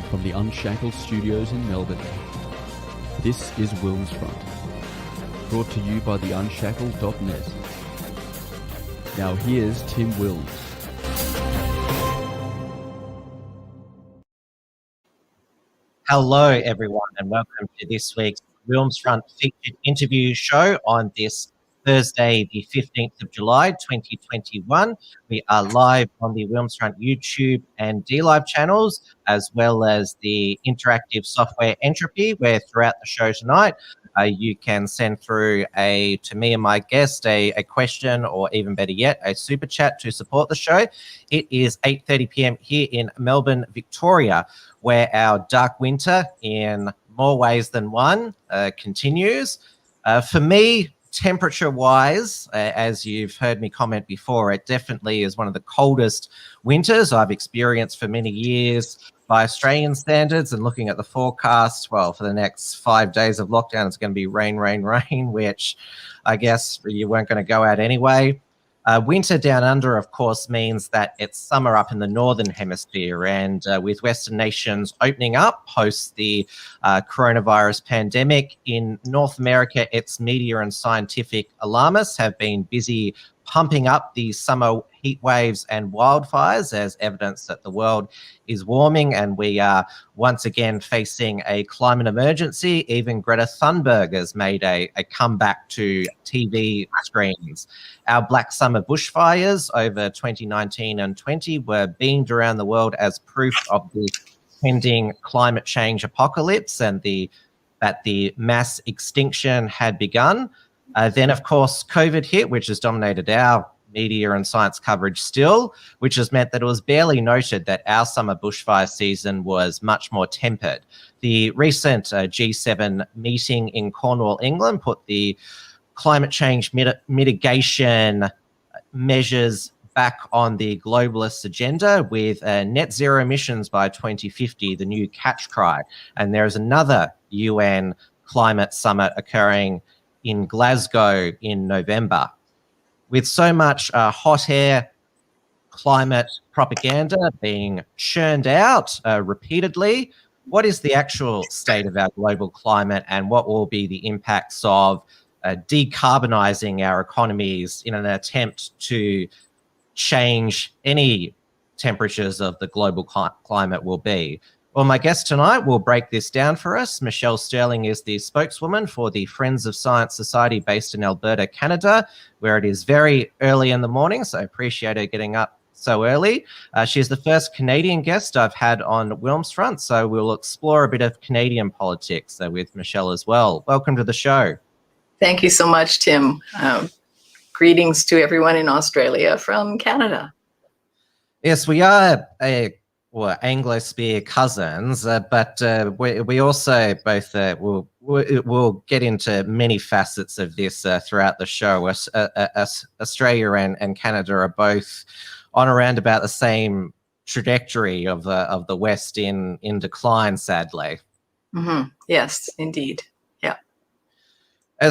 From the Unshackled Studios in Melbourne, this is WilmsFront, brought to you by theunshackled.net. Now here's Tim Wilms. Hello everyone and welcome to this week's WilmsFront featured interview show on this Thursday, the 15th of July, 2021. We are live on the WilmsFront YouTube and DLive channels, as well as the interactive software Entropy, where throughout the show tonight, you can send through to me and my guest a question, or even better yet, a super chat to support the show. It is 8:30 p.m. here in Melbourne, Victoria, where our dark winter in more ways than one continues. For me, temperature-wise, as you've heard me comment before, it definitely is one of the coldest winters I've experienced for many years by Australian standards. And looking at the forecast, well, for the next 5 days of lockdown, it's going to be rain, rain, rain, which I guess you weren't going to go out anyway. Winter down under, of course, means that it's summer up in the northern hemisphere, and with Western nations opening up post the coronavirus pandemic, in North America, its media and scientific alarmists have been busy pumping up the summer heat waves and wildfires as evidence that the world is warming and we are once again facing a climate emergency. Even Greta Thunberg has made a comeback to TV screens. Our Black Summer bushfires over 2019 and 20 were beamed around the world as proof of the pending climate change apocalypse and that the mass extinction had begun. Then, of course, COVID hit, which has dominated our media and science coverage still, which has meant that it was barely noted that our summer bushfire season was much more tempered. The recent G7 meeting in Cornwall, England, put the climate change mitigation measures back on the globalist agenda with net zero emissions by 2050, the new catch cry. And there's another UN climate summit occurring in Glasgow in November. With so much hot air climate propaganda being churned out repeatedly, what is the actual state of our global climate, and what will be the impacts of decarbonizing our economies in an attempt to change any temperatures of the global climate will be? Well, my guest tonight will break this down for us. Michelle Stirling is the spokeswoman for the Friends of Science Society based in Alberta, Canada, where it is very early in the morning, so I appreciate her getting up so early. She is the first Canadian guest I've had on WilmsFront, so we'll explore a bit of Canadian politics with Michelle as well. Welcome to the show. Thank you so much, Tim. Greetings to everyone in Australia from Canada. Yes, we are Anglo-Spear cousins, but we also both we'll get into many facets of this throughout the show. Australia and Canada are both on around about the same trajectory of the West in decline, sadly. Mm-hmm. Yes, indeed. Yeah.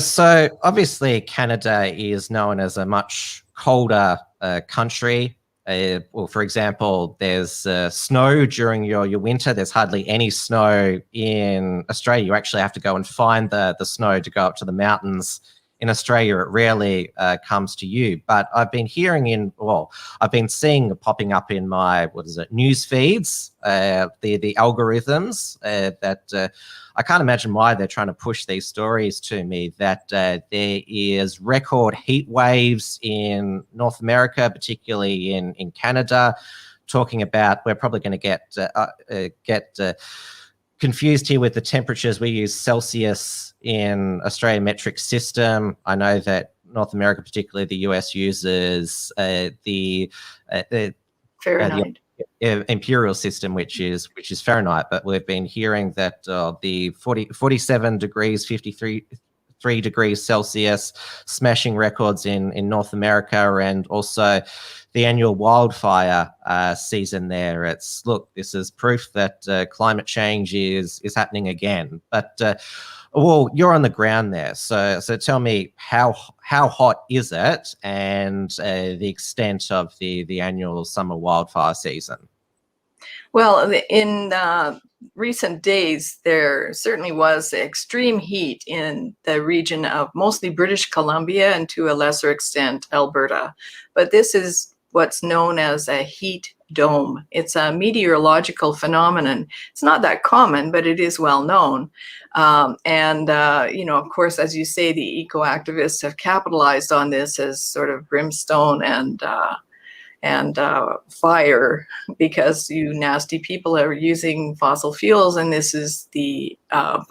So obviously, Canada is known as a much colder country. Well, for example, there's snow during your winter. There's hardly any snow in Australia. You actually have to go and find the snow to go up to the mountains. In Australia, it rarely comes to you. But I've been I've been seeing popping up in my, news feeds, the algorithms that I can't imagine why they're trying to push these stories to me, that there is record heat waves in North America, particularly in Canada, talking about, we're probably going to get confused here with the temperatures. We use Celsius in Australian metric system. I know that North America, particularly the US, uses the Fahrenheit. Imperial system, which is Fahrenheit, but we've been hearing that the 47 degrees, 53 degrees Celsius, smashing records in North America, and also the annual wildfire season there. This is proof that climate change is happening again. But well, you're on the ground there, so tell me, how hot is it, and the extent of the annual summer wildfire season? Well, in recent days, there certainly was extreme heat in the region of mostly British Columbia and to a lesser extent Alberta. But this is what's known as a heat dome. It's a meteorological phenomenon. It's not that common, but it is well known. Of course, as you say, the eco-activists have capitalized on this as sort of brimstone and fire, because you nasty people are using fossil fuels, and this is the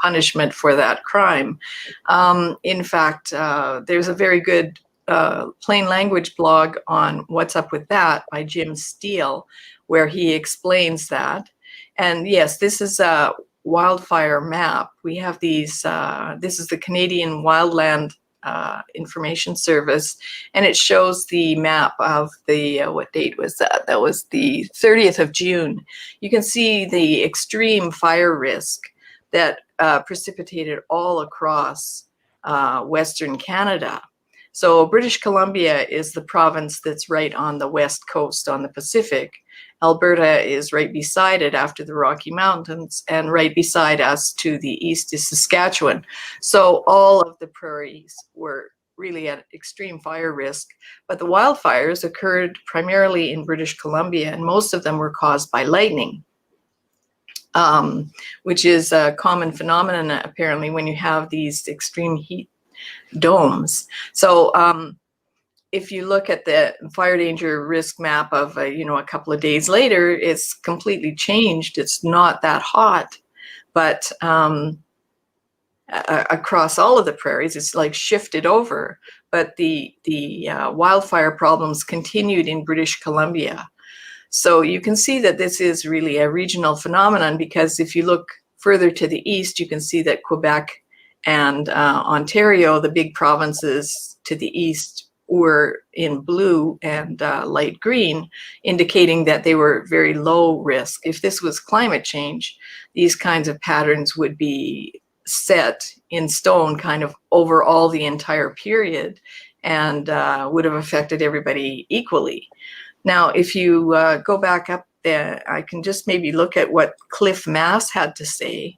punishment for that crime. In fact, there's a very good plain language blog on What's Up With That by Jim Steele, where he explains that. And yes, this is a wildfire map. We have these, this is the Canadian Wildland Information Service, and it shows the map of the, what date was that? That was the 30th of June. You can see the extreme fire risk that precipitated all across Western Canada. So British Columbia is the province that's right on the west coast on the Pacific. Alberta is right beside it after the Rocky Mountains, and right beside us to the east is Saskatchewan. So all of the prairies were really at extreme fire risk, but the wildfires occurred primarily in British Columbia, and most of them were caused by lightning, which is a common phenomenon apparently when you have these extreme heat domes. So if you look at the fire danger risk map of a couple of days later, it's completely changed. It's not that hot, but across all of the prairies, it's like shifted over. But the wildfire problems continued in British Columbia. So you can see that this is really a regional phenomenon, because if you look further to the east, you can see that Quebec and Ontario, the big provinces to the east, were in blue and light green, indicating that they were very low risk. If this was climate change, these kinds of patterns would be set in stone kind of over all the entire period, and would have affected everybody equally. Now, if you go back up there, I can just maybe look at what Cliff Mass had to say.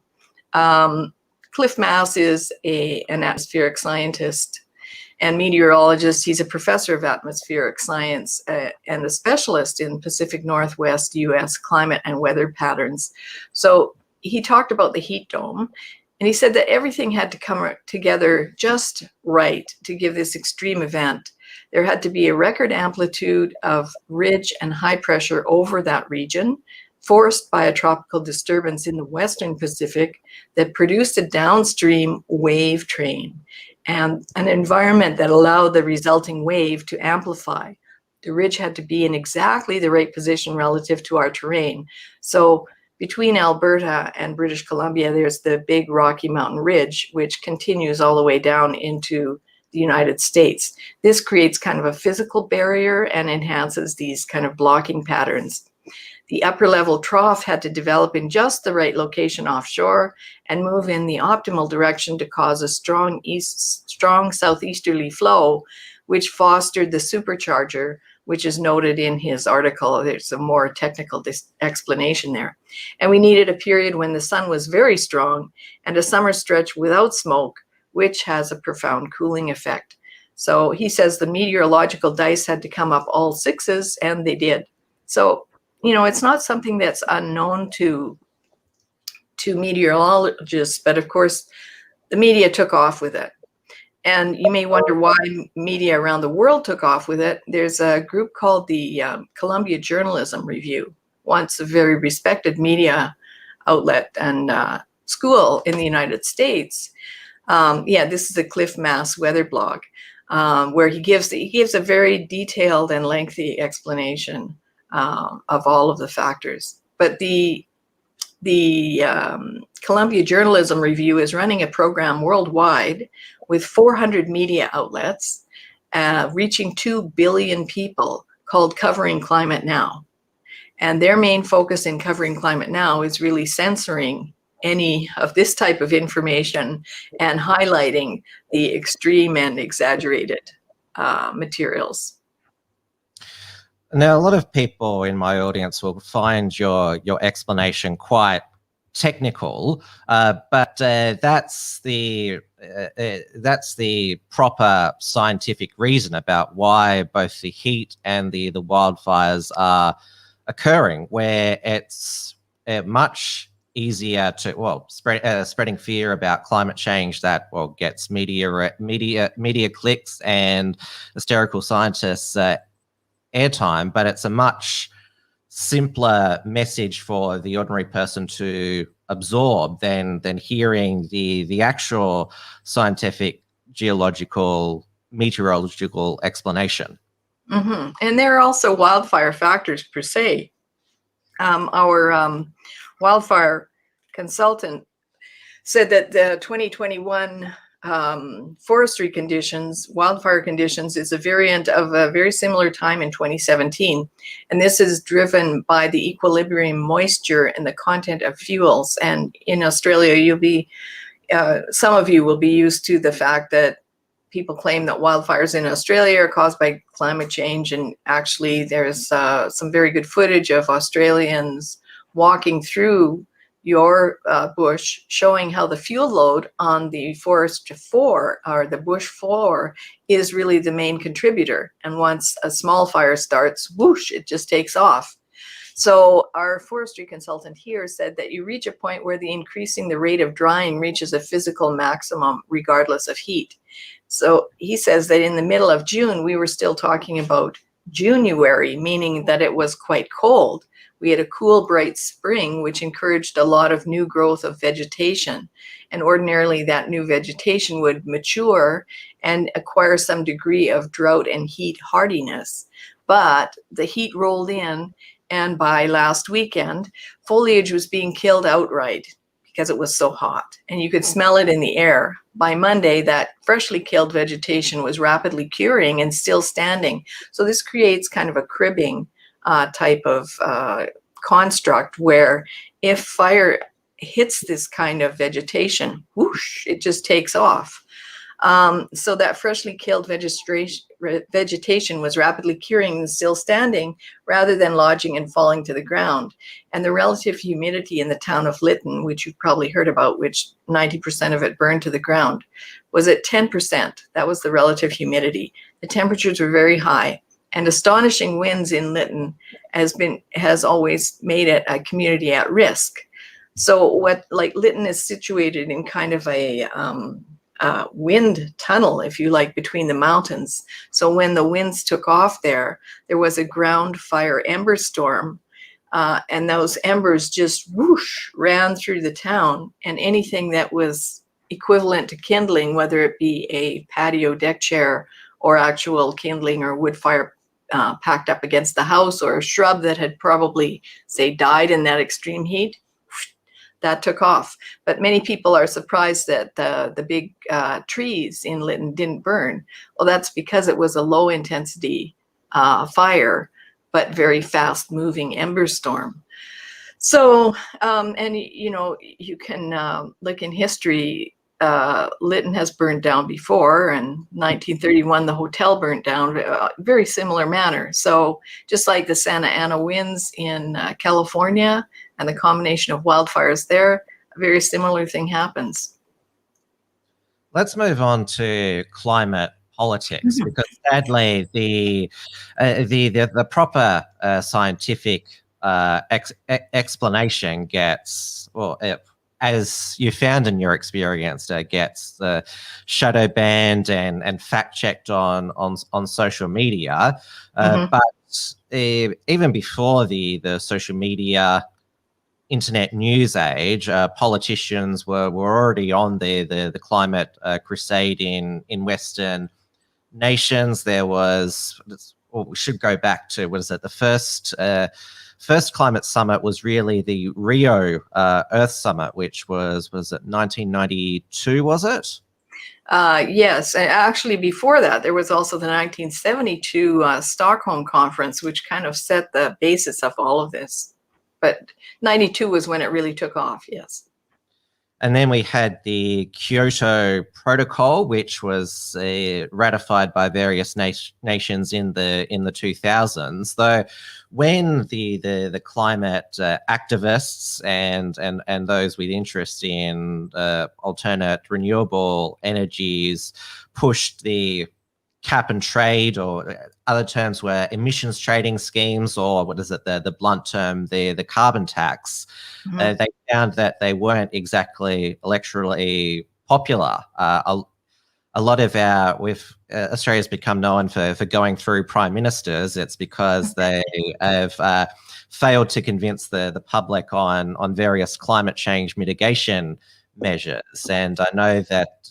Cliff Mass is an atmospheric scientist and meteorologist. He's a professor of atmospheric science and a specialist in Pacific Northwest US climate and weather patterns. So he talked about the heat dome, and he said that everything had to come together just right to give this extreme event. There had to be a record amplitude of ridge and high pressure over that region, forced by a tropical disturbance in the Western Pacific that produced a downstream wave train and an environment that allowed the resulting wave to amplify. The ridge had to be in exactly the right position relative to our terrain. So between Alberta and British Columbia, there's the big Rocky Mountain Ridge, which continues all the way down into the United States. This creates kind of a physical barrier and enhances these kind of blocking patterns. The upper level trough had to develop in just the right location offshore and move in the optimal direction to cause a strong southeasterly flow, which fostered the supercharger, which is noted in his article. There's a more technical explanation there. And we needed a period when the sun was very strong and a summer stretch without smoke, which has a profound cooling effect. So he says the meteorological dice had to come up all sixes, and they did. So, it's not something that's unknown to meteorologists, but of course, the media took off with it. And you may wonder why media around the world took off with it. There's a group called the Columbia Journalism Review, once a very respected media outlet and school in the United States. This is a Cliff Mass weather blog, where he gives a very detailed and lengthy explanation of all of the factors. But the Columbia Journalism Review is running a program worldwide with 400 media outlets, reaching 2 billion people, called Covering Climate Now. And their main focus in Covering Climate Now is really censoring any of this type of information and highlighting the extreme and exaggerated materials. Now, a lot of people in my audience will find your explanation quite technical, but that's the proper scientific reason about why both the heat and the wildfires are occurring, where it's much easier to spreading fear about climate change that gets media clicks and hysterical scientists airtime, but it's a much simpler message for the ordinary person to absorb than hearing the actual scientific, geological, meteorological explanation. Mm-hmm. And there are also wildfire factors per se. Our wildfire consultant said that the 2021 forestry conditions, wildfire conditions, is a variant of a very similar time in 2017. And this is driven by the equilibrium moisture and the content of fuels. And in Australia, some of you will be used to the fact that people claim that wildfires in Australia are caused by climate change. And actually, there's some very good footage of Australians walking through your bush, showing how the fuel load on the forest floor or the bush floor is really the main contributor. And once a small fire starts, whoosh, it just takes off. So our forestry consultant here said that you reach a point where increasing the rate of drying reaches a physical maximum regardless of heat. So he says that in the middle of June, we were still talking about January, meaning that it was quite cold. We had a cool, bright spring, which encouraged a lot of new growth of vegetation. And ordinarily that new vegetation would mature and acquire some degree of drought and heat hardiness. But the heat rolled in, and by last weekend, foliage was being killed outright because it was so hot. And you could smell it in the air. By Monday, that freshly killed vegetation was rapidly curing and still standing. So this creates kind of a cribbing type of construct where if fire hits this kind of vegetation, whoosh, it just takes off. So that freshly killed vegetation was rapidly curing and still standing rather than lodging and falling to the ground. And the relative humidity in the town of Lytton, which you've probably heard about, which 90% of it burned to the ground, was at 10%. That was the relative humidity. The temperatures were very high. And astonishing winds in Lytton has always made it a community at risk. So Lytton is situated in kind of a wind tunnel, if you like, between the mountains. So when the winds took off there was a ground fire ember storm, and those embers just whoosh ran through the town, and anything that was equivalent to kindling, whether it be a patio deck chair or actual kindling or wood fire packed up against the house, or a shrub that had probably, say, died in that extreme heat, that took off. But many people are surprised that the big trees in Lytton didn't burn. Well, that's because it was a low intensity fire, but very fast moving ember storm. So, and you can look in history. Lytton has burned down before. In 1931, the hotel burnt down, very similar manner. So just like the Santa Ana winds in California and the combination of wildfires there, a very similar thing happens. Let's move on to climate politics, because sadly the proper scientific explanation gets, as you found in your experience, gets shadow banned and fact checked on social media. But even before the social media internet news age, politicians were already on the climate crusade in Western nations. There was, we should go back to, the first climate summit was really the Rio Earth Summit, which was it 1992, was it? Yes, actually before that, there was also the 1972 Stockholm Conference, which kind of set the basis of all of this. But 92 was when it really took off, yes. And then we had the Kyoto Protocol, which was ratified by various nations in the 2000s. Though, when the climate activists and those with interest in alternate renewable energies pushed the cap and trade, or other terms were emissions trading schemes, or what is it, the blunt term, the carbon tax. They found that they weren't exactly electorally popular. A lot of Australia's become known for going through prime ministers. It's because they have failed to convince the public on various climate change mitigation measures. And I know that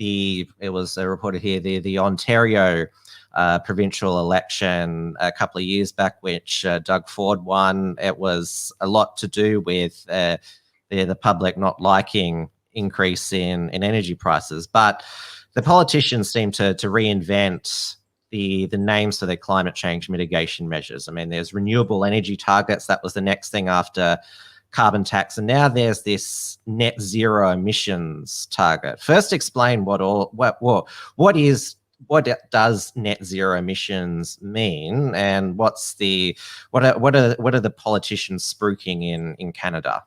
it was reported here, the Ontario provincial election a couple of years back, which Doug Ford won, it was a lot to do with the public not liking increase in energy prices. But the politicians seem to reinvent the names for their climate change mitigation measures. I mean, there's renewable energy targets. That was the next thing after carbon tax, and now there's this net zero emissions target. First, explain what does net zero emissions mean, and what are the politicians spruiking in Canada?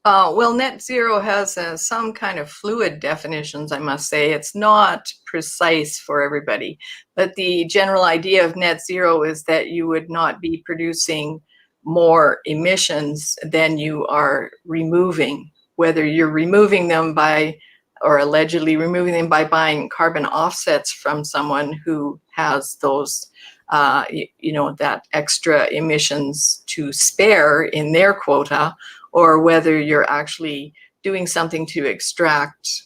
Well, net zero has some kind of fluid definitions, I must say. It's not precise for everybody, but the general idea of net zero is that you would not be producing more emissions than you are removing, whether you're removing them by, or allegedly removing them by, buying carbon offsets from someone who has those, that extra emissions to spare in their quota, or whether you're actually doing something to extract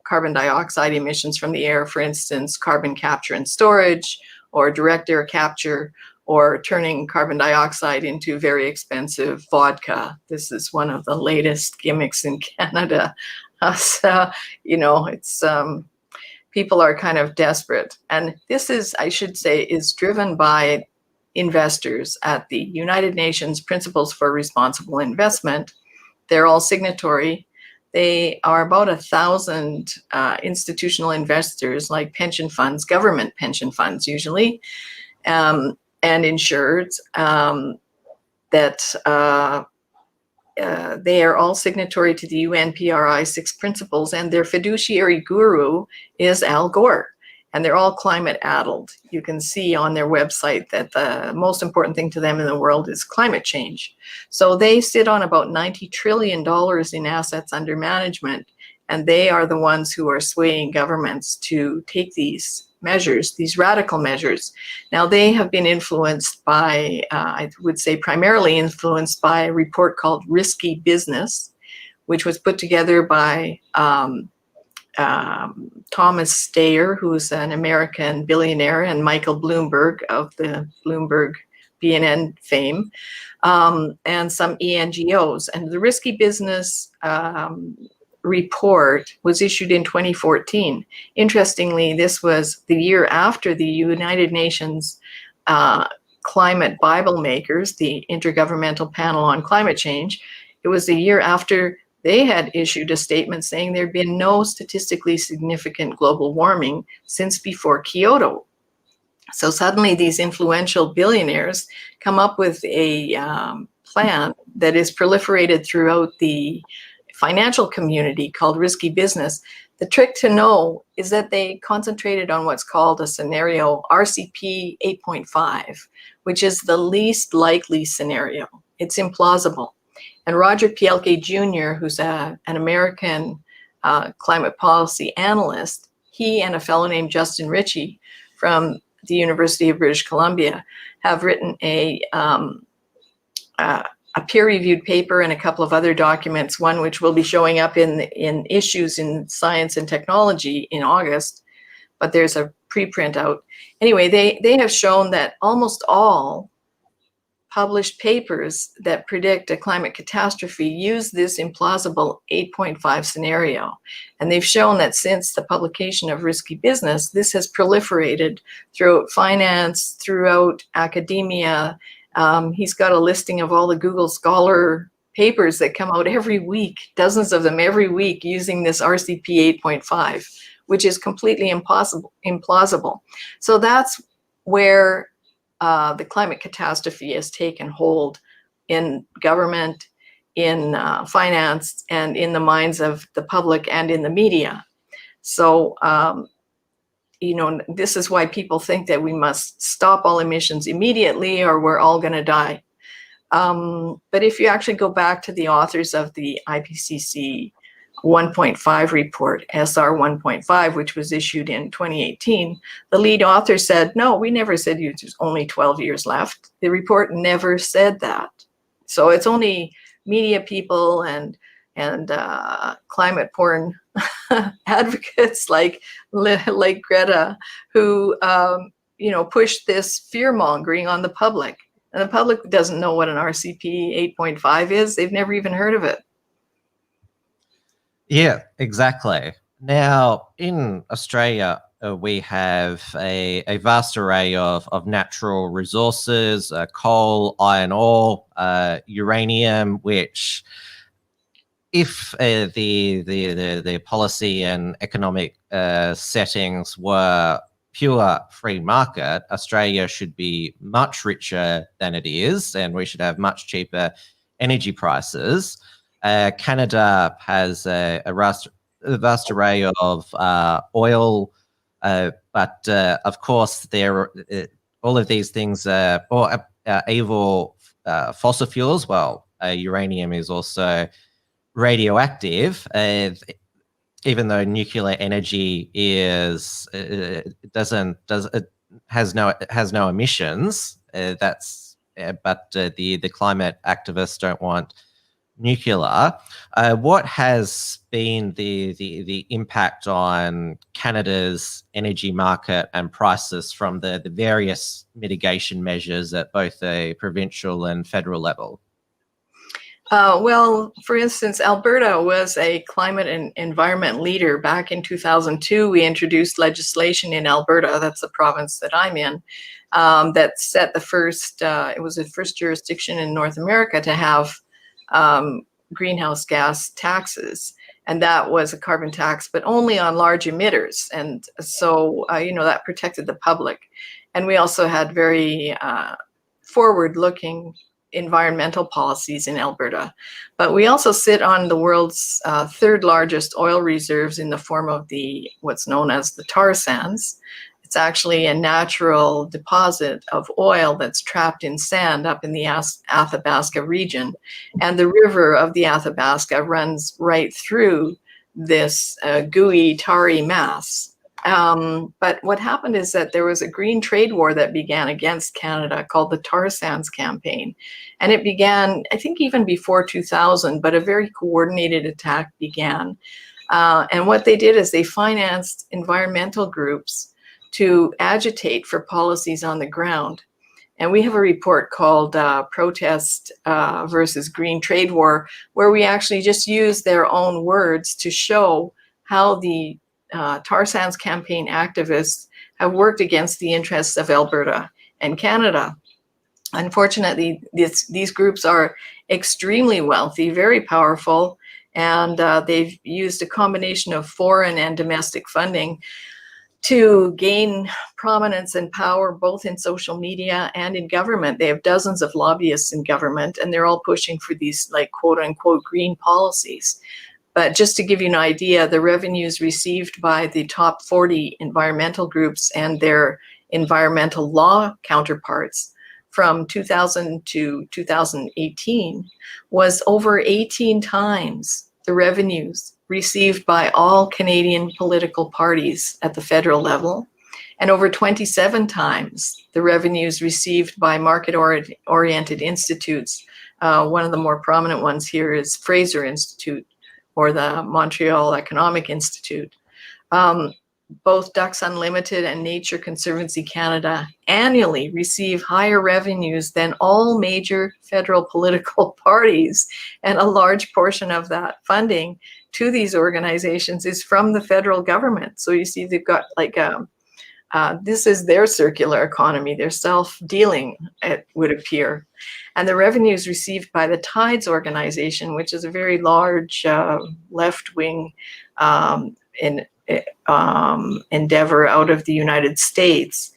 carbon dioxide emissions from the air, for instance, carbon capture and storage, or direct air capture, or turning carbon dioxide into very expensive vodka. This is one of the latest gimmicks in Canada. So, it's people are kind of desperate. And this is, I should say, is driven by investors at the United Nations Principles for Responsible Investment. They're all signatory. They are about 1,000 institutional investors, like pension funds, government pension funds usually, and insured, that they are all signatory to the UNPRI 6 principles, and their fiduciary guru is Al Gore, and they're all climate addled. You can see on their website that the most important thing to them in the world is climate change. So they sit on about $90 trillion in assets under management, and they are the ones who are swaying governments to take these measures, these radical measures. Now, they have been influenced by, I would say primarily influenced by a report called Risky Business, which was put together by Thomas Steyer, who's an American billionaire, and Michael Bloomberg of the Bloomberg BNN fame, and some ENGOs. And the Risky Business report was issued in 2014. Interestingly, this was the year after the United Nations Climate Bible Makers, the Intergovernmental Panel on Climate Change. It was the year after they had issued a statement saying there'd been no statistically significant global warming since before Kyoto. So suddenly these influential billionaires come up with a plan that is proliferated throughout the financial community called Risky Business. The trick to know is that they concentrated on what's called a scenario RCP 8.5, which is the least likely scenario. It's implausible. And Roger Pielke Jr., who's an American climate policy analyst, he and a fellow named Justin Ritchie from the University of British Columbia have written a peer-reviewed paper and a couple of other documents, one which will be showing up in issues in Science and Technology in August, but there's a preprint out. Anyway, they have shown that almost all published papers that predict a climate catastrophe use this implausible 8.5 scenario. And they've shown that since the publication of Risky Business, this has proliferated throughout finance, throughout academia. He's got a listing of all the Google Scholar papers that come out every week, dozens of them every week, using this RCP 8.5, which is completely implausible. So that's where the climate catastrophe has taken hold in government, in finance, and in the minds of the public and in the media. So, this is why people think that we must stop all emissions immediately or we're all going to die. But if you actually go back to the authors of the IPCC 1.5 report, SR 1.5, which was issued in 2018, the lead author said, no, we never said there's only 12 years left. The report never said that. So it's only media people and climate porn advocates like Greta who push this fear mongering on the public, and the public doesn't know what an RCP 8.5 is. They've never even heard of it. Yeah, exactly. Now in Australia, we have a vast array of natural resources, coal, iron ore, uranium, which, if the policy and economic settings were pure free market, Australia should be much richer than it is, and we should have much cheaper energy prices. Canada has a vast array of oil, but of course, all of these things are evil fossil fuels. Well, uranium is also radioactive, even though nuclear energy has no emissions. But the climate activists don't want nuclear. What has been the impact on Canada's energy market and prices from the various mitigation measures at both a provincial and federal level? Well, for instance, Alberta was a climate and environment leader. Back in 2002, we introduced legislation in Alberta, that's the province that I'm in, that set the first, it was the first jurisdiction in North America to have greenhouse gas taxes. And that was a carbon tax, but only on large emitters. And so, that protected the public. And we also had very forward-looking environmental policies in Alberta. But we also sit on the world's third largest oil reserves in the form of what's known as the tar sands. It's actually a natural deposit of oil that's trapped in sand up in the Athabasca region. And the river of the Athabasca runs right through this gooey, tarry mass. But what happened is that there was a green trade war that began against Canada called the Tar Sands Campaign. And it began, I think, even before 2000, but a very coordinated attack began. And what they did is they financed environmental groups to agitate for policies on the ground. And we have a report called Protest versus Green Trade War, where we actually just use their own words to show how the tar sands campaign activists have worked against the interests of Alberta and Canada. Unfortunately, these groups are extremely wealthy, very powerful, and they've used a combination of foreign and domestic funding to gain prominence and power both in social media and in government. They have dozens of lobbyists in government, and they're all pushing for these quote unquote green policies. But just to give you an idea, the revenues received by the top 40 environmental groups and their environmental law counterparts from 2000 to 2018 was over 18 times the revenues received by all Canadian political parties at the federal level, and over 27 times the revenues received by market-oriented institutes. One of the more prominent ones here is Fraser Institute, or the Montreal Economic Institute. Both Ducks Unlimited and Nature Conservancy Canada annually receive higher revenues than all major federal political parties, and a large portion of that funding to these organizations is from the federal government. So you see they've got This is their circular economy, their self-dealing, it would appear. And the revenues received by the Tides organization, which is a very large left-wing endeavor out of the United States.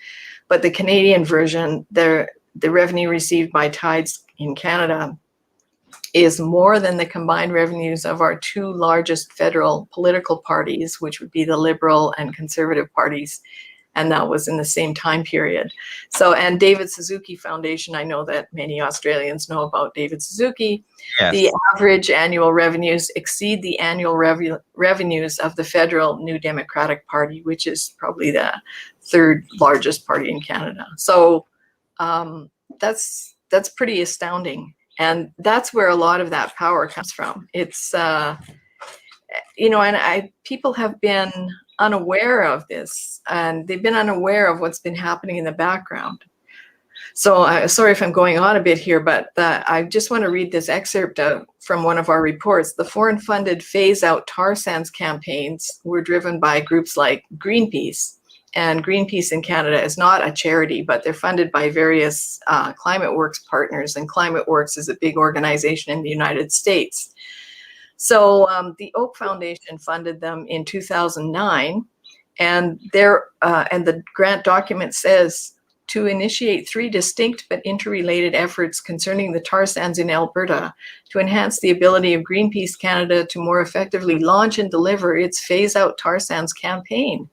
But the Canadian version, the revenue received by Tides in Canada is more than the combined revenues of our two largest federal political parties, which would be the Liberal and Conservative parties. And that was in the same time period. So, and David Suzuki Foundation, I know that many Australians know about David Suzuki. Yes. The average annual revenues exceed the annual revenues of the federal New Democratic Party, which is probably the third largest party in Canada. So that's pretty astounding. And that's where a lot of that power comes from. It's, people have been unaware of this, and they've been unaware of what's been happening in the background. So sorry if I'm going on a bit here, but I just want to read this excerpt from one of our reports. The foreign funded phase out tar sands campaigns were driven by groups like Greenpeace. And Greenpeace in Canada is not a charity, but they're funded by various Climate Works partners, and Climate Works is a big organization in the United States. So the Oak Foundation funded them in 2009, and the grant document says to initiate 3 distinct but interrelated efforts concerning the tar sands in Alberta to enhance the ability of Greenpeace Canada to more effectively launch and deliver its phase out tar sands campaign.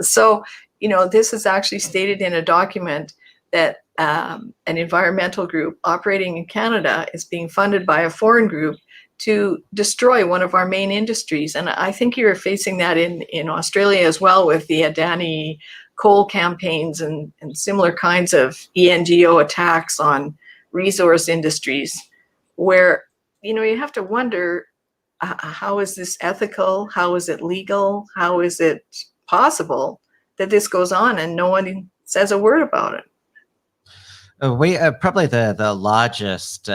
So, this is actually stated in a document that an environmental group operating in Canada is being funded by a foreign group to destroy one of our main industries. And I think you're facing that in Australia as well, with the Adani coal campaigns and similar kinds of ENGO attacks on resource industries, where, you have to wonder, how is this ethical? How is it legal? How is it possible that this goes on and no one says a word about it? We are probably the largest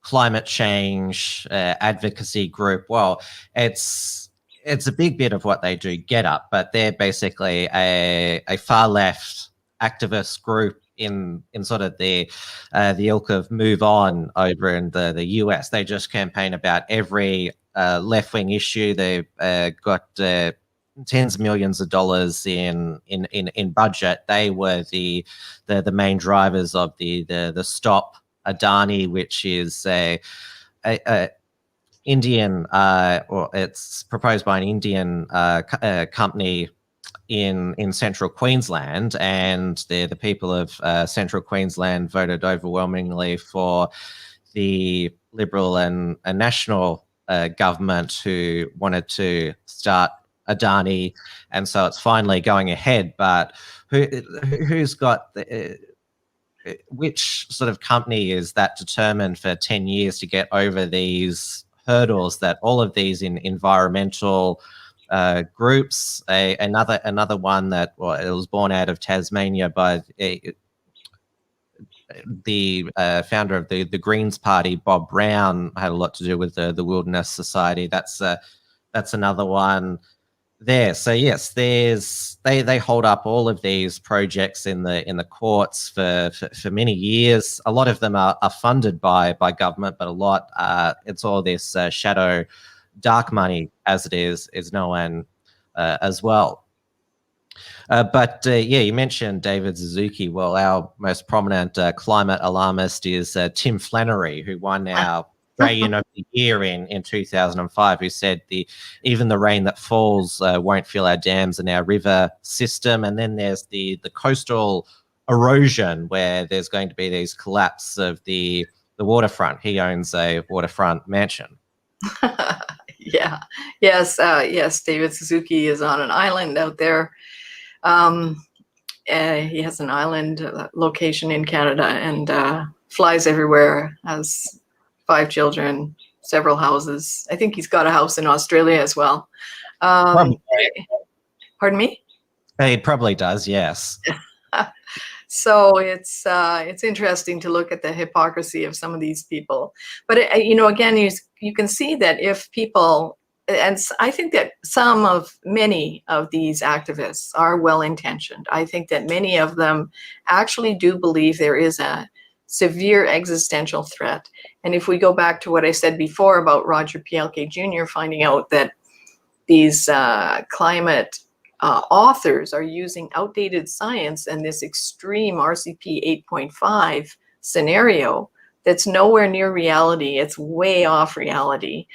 climate change advocacy group. Well, it's a big bit of what they do, Get Up, but they're basically a far left activist group in sort of the ilk of Move On over in the US. They just campaign about every left-wing issue. They've got tens of millions of dollars in budget. They were the main drivers of the Stop Adani, which is a Indian, or it's proposed by an Indian company in central Queensland, and the people of central Queensland voted overwhelmingly for the Liberal and National government, who wanted to start Adani, and so it's finally going ahead. But who's got which sort of company is that determined for 10 years to get over these hurdles that all of these environmental groups, another one that, well, it was born out of Tasmania by the founder of the Greens Party, Bob Brown, had a lot to do with the Wilderness Society. That's another one there. So yes, they hold up all of these projects in the courts for many years. A lot of them are funded by government, but a lot it's all this shadow dark money, as it is known as well. But you mentioned David Suzuki. Well, our most prominent climate alarmist is Tim Flannery, who won our Australian of the Year in 2005, who said even the rain that falls won't fill our dams and our river system. And then there's the coastal erosion, where there's going to be these collapse of the waterfront. He owns a waterfront mansion. Yes, David Suzuki is on an island out there. He has an island location in Canada and flies everywhere, has 5 children, several houses. I think he's got a house in Australia as well. Pardon me? He probably does, yes. So it's interesting to look at the hypocrisy of some of these people. But again, you can see that if people I think that many of these activists are well-intentioned. I think that many of them actually do believe there is a severe existential threat. And if we go back to what I said before about Roger Pielke Jr. finding out that these climate authors are using outdated science and this extreme RCP 8.5 scenario that's nowhere near reality, it's way off reality.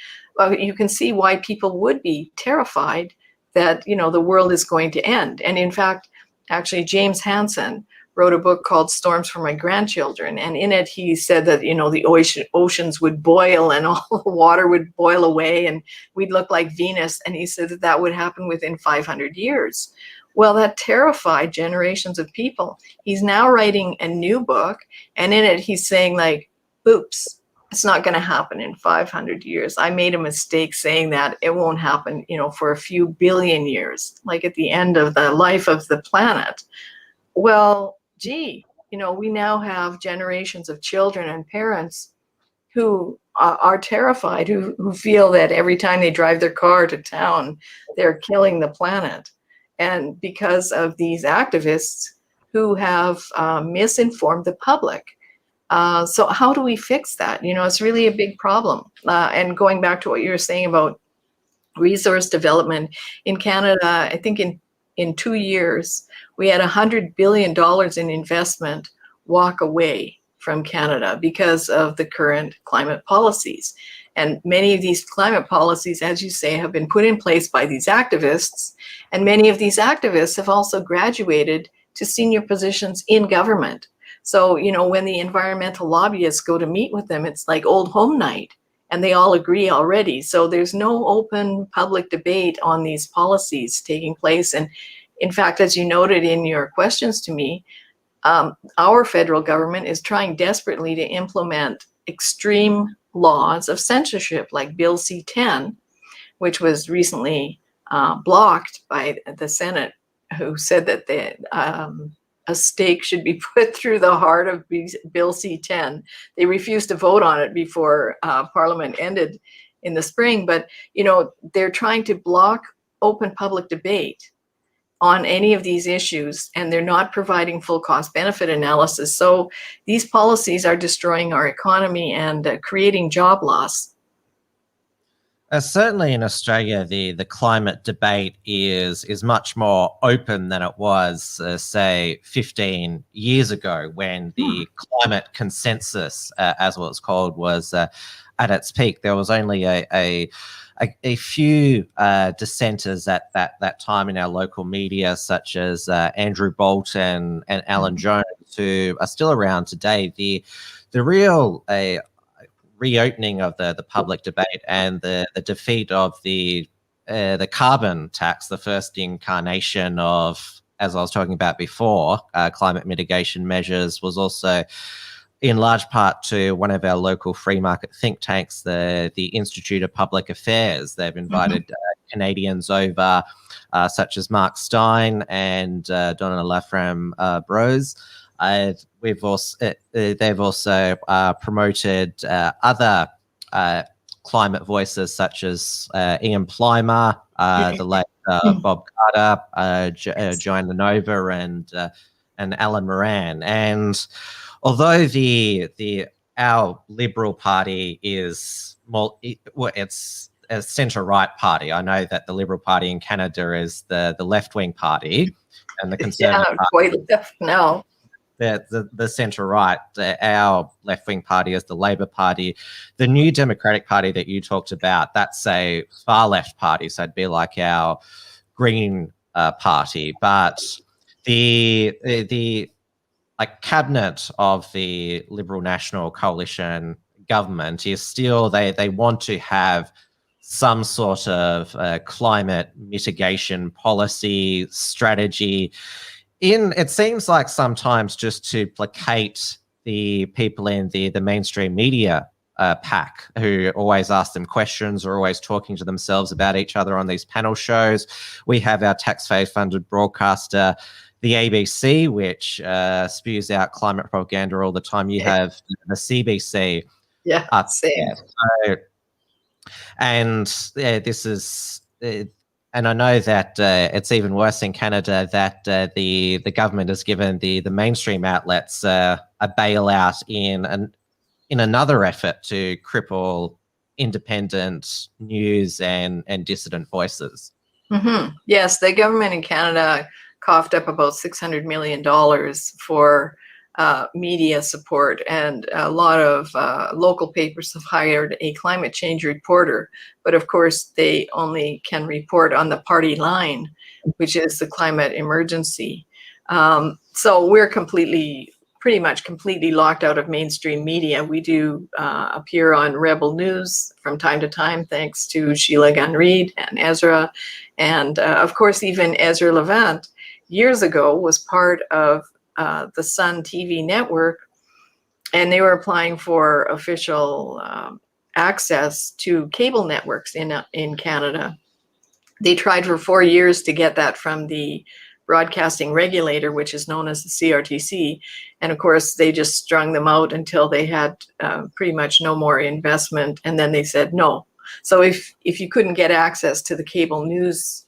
You can see why people would be terrified that, you know, the world is going to end. And in fact, actually, James Hansen wrote a book called Storms for My Grandchildren. And in it, he said that, you know, the oceans would boil and all the water would boil away and we'd look like Venus. And he said that that would happen within 500 years. Well, that terrified generations of people. He's now writing a new book. And in it, he's saying like, oops, it's not going to happen in 500 years. I made a mistake saying that. It won't happen, you know, for a few billion years, like at the end of the life of the planet. Well, gee, you know, we now have generations of children and parents who are terrified, who feel that every time they drive their car to town, they're killing the planet. And because of these activists who have misinformed the public. So how do we fix that? You know, it's really a big problem. And going back to what you were saying about resource development in Canada, I think in 2 years, we had $100 billion in investment walk away from Canada because of the current climate policies. And many of these climate policies, as you say, have been put in place by these activists. And many of these activists have also graduated to senior positions in government. So, you know, when the environmental lobbyists go to meet with them, it's like old home night and they all agree already. So there's no open public debate on these policies taking place. And in fact, as you noted in your questions to me, our federal government is trying desperately to implement extreme laws of censorship like Bill C-10, which was recently blocked by the Senate, who said that a stake should be put through the heart of Bill C-10. They refused to vote on it before Parliament ended in the spring. But, you know, they're trying to block open public debate on any of these issues, and they're not providing full cost benefit analysis. So these policies are destroying our economy and creating job loss. Certainly in Australia, the climate debate is much more open than it was, say, 15 years ago, when the climate consensus, as what it's called, was at its peak. There was only a few dissenters at that time in our local media, such as Andrew Bolt and Alan Jones, who are still around today. The real reopening of the public debate and the defeat of the carbon tax, the first incarnation of, as I was talking about before, climate mitigation measures, was also in large part to one of our local free market think tanks, the Institute of Public Affairs. They've invited Canadians over, such as Mark Stein and Donna Lafram Brose. They've also promoted other climate voices, such as Ian Plimer, the late Bob Carter, Joanne Lenova, and Alan Moran. And although our Liberal Party is more, it's a centre-right party. I know that the Liberal Party in Canada is the left-wing party, and the Conservative Party, quite left now. The centre-right, our left-wing party is the Labor Party. The New Democratic Party that you talked about, that's a far-left party, so it'd be like our Green Party. But the cabinet of the Liberal National Coalition government is still, they want to have some sort of climate mitigation policy strategy. It seems like sometimes just to placate the people in the mainstream media pack, who always ask them questions or always talking to themselves about each other on these panel shows. We have our taxpayer-funded broadcaster, the ABC, which spews out climate propaganda all the time. You have the CBC. Yeah, up same. there. So And this is, and I know that it's even worse in Canada, that the government has given the mainstream outlets a bailout in another effort to cripple independent news and dissident voices. Mm-hmm. Yes, the government in Canada coughed up about $600 million for media support, and a lot of local papers have hired a climate change reporter, but of course they only can report on the party line, which is the climate emergency. So we're pretty much completely locked out of mainstream media. We do appear on Rebel News from time to time, thanks to Sheila Gunn-Reid and Ezra. And of course, even Ezra Levant years ago was part of the Sun TV network, and they were applying for official access to cable networks in Canada. They tried for 4 years to get that from the broadcasting regulator, which is known as the CRTC. And of course, they just strung them out until they had pretty much no more investment. And then they said no. So if you couldn't get access to the cable news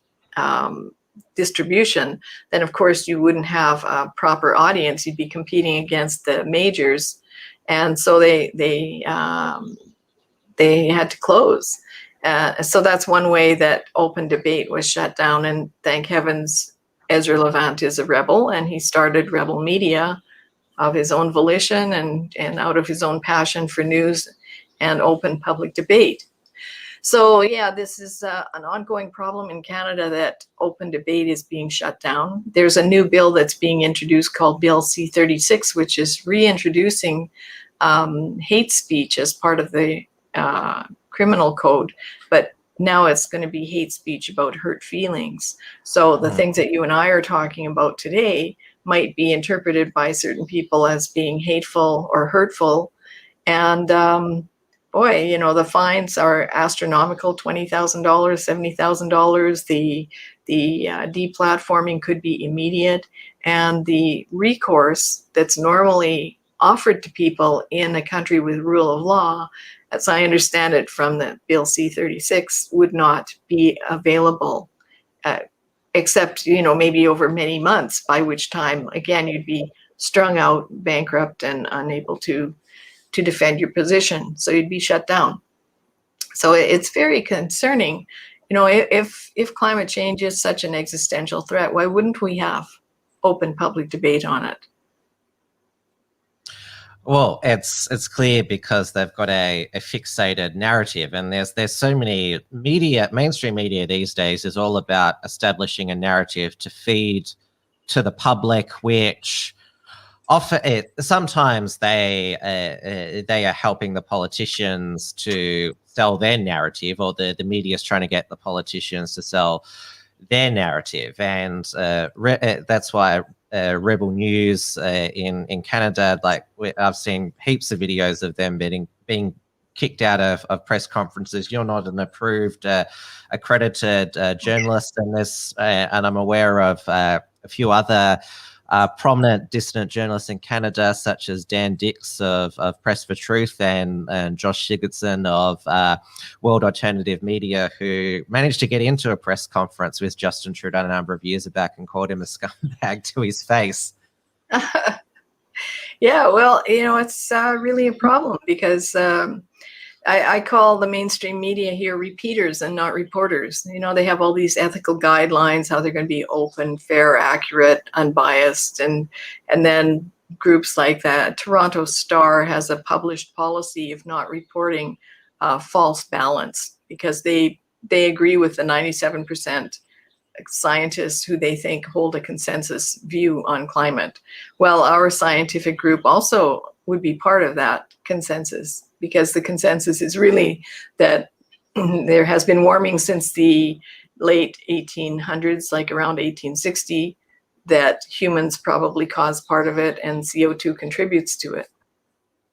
distribution, then of course you wouldn't have a proper audience. You'd be competing against the majors. And so they had to close. So that's one way that open debate was shut down. And thank heavens, Ezra Levant is a rebel, and he started Rebel Media of his own volition and out of his own passion for news and open public debate. So yeah, this is an ongoing problem in Canada, that open debate is being shut down. There's a new bill that's being introduced called Bill C-36, which is reintroducing hate speech as part of the criminal code, but now it's going to be hate speech about hurt feelings. So the things that you and I are talking about today might be interpreted by certain people as being hateful or hurtful. And boy, you know, the fines are astronomical, $20,000, $70,000. The deplatforming could be immediate. And the recourse that's normally offered to people in a country with rule of law, as I understand it from the Bill C-36, would not be available, except, you know, maybe over many months, by which time, again, you'd be strung out, bankrupt, and unable to defend your position. So you'd be shut down. So it's very concerning. You know, if climate change is such an existential threat, why wouldn't we have open public debate on it? Well, it's clear because they've got a fixated narrative, and there's so many mainstream media these days is all about establishing a narrative to feed to the public, which sometimes they are helping the politicians to sell their narrative, or the media is trying to get the politicians to sell their narrative, and that's why Rebel News in Canada, like I've seen heaps of videos of them being kicked out of press conferences. You're not an approved, accredited journalist, and I'm aware of a few other prominent dissident journalists in Canada, such as Dan Dix of Press for Truth and Josh Sigurdsson of World Alternative Media, who managed to get into a press conference with Justin Trudeau a number of years back and called him a scumbag to his face. Yeah, well, you know, it's really a problem because I call the mainstream media here repeaters and not reporters. You know, they have all these ethical guidelines, how they're going to be open, fair, accurate, unbiased. And then groups like that, Toronto Star has a published policy of not reporting false balance, because they agree with the 97% scientists who they think hold a consensus view on climate. Well, our scientific group also would be part of that consensus, because the consensus is really that there has been warming since the late 1800s, like around 1860, that humans probably caused part of it and CO2 contributes to it.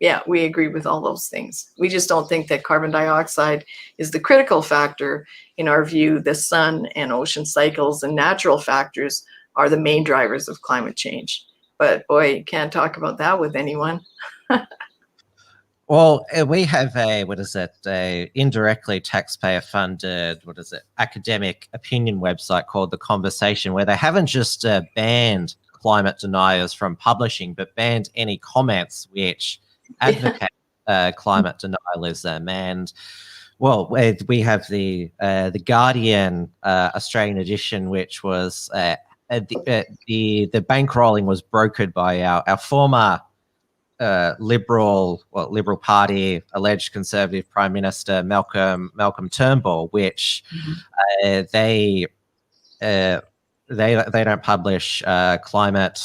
Yeah, we agree with all those things. We just don't think that carbon dioxide is the critical factor. In our view, the sun and ocean cycles and natural factors are the main drivers of climate change. But boy, you can't talk about that with anyone. Well, we have a indirectly taxpayer-funded, academic opinion website called The Conversation, where they haven't just banned climate deniers from publishing, but banned any comments which advocate climate denialism. And well, we have the Guardian Australian edition, which was the bankrolling was brokered by our former Liberal Party alleged Conservative Prime Minister Malcolm Turnbull, which they don't publish climate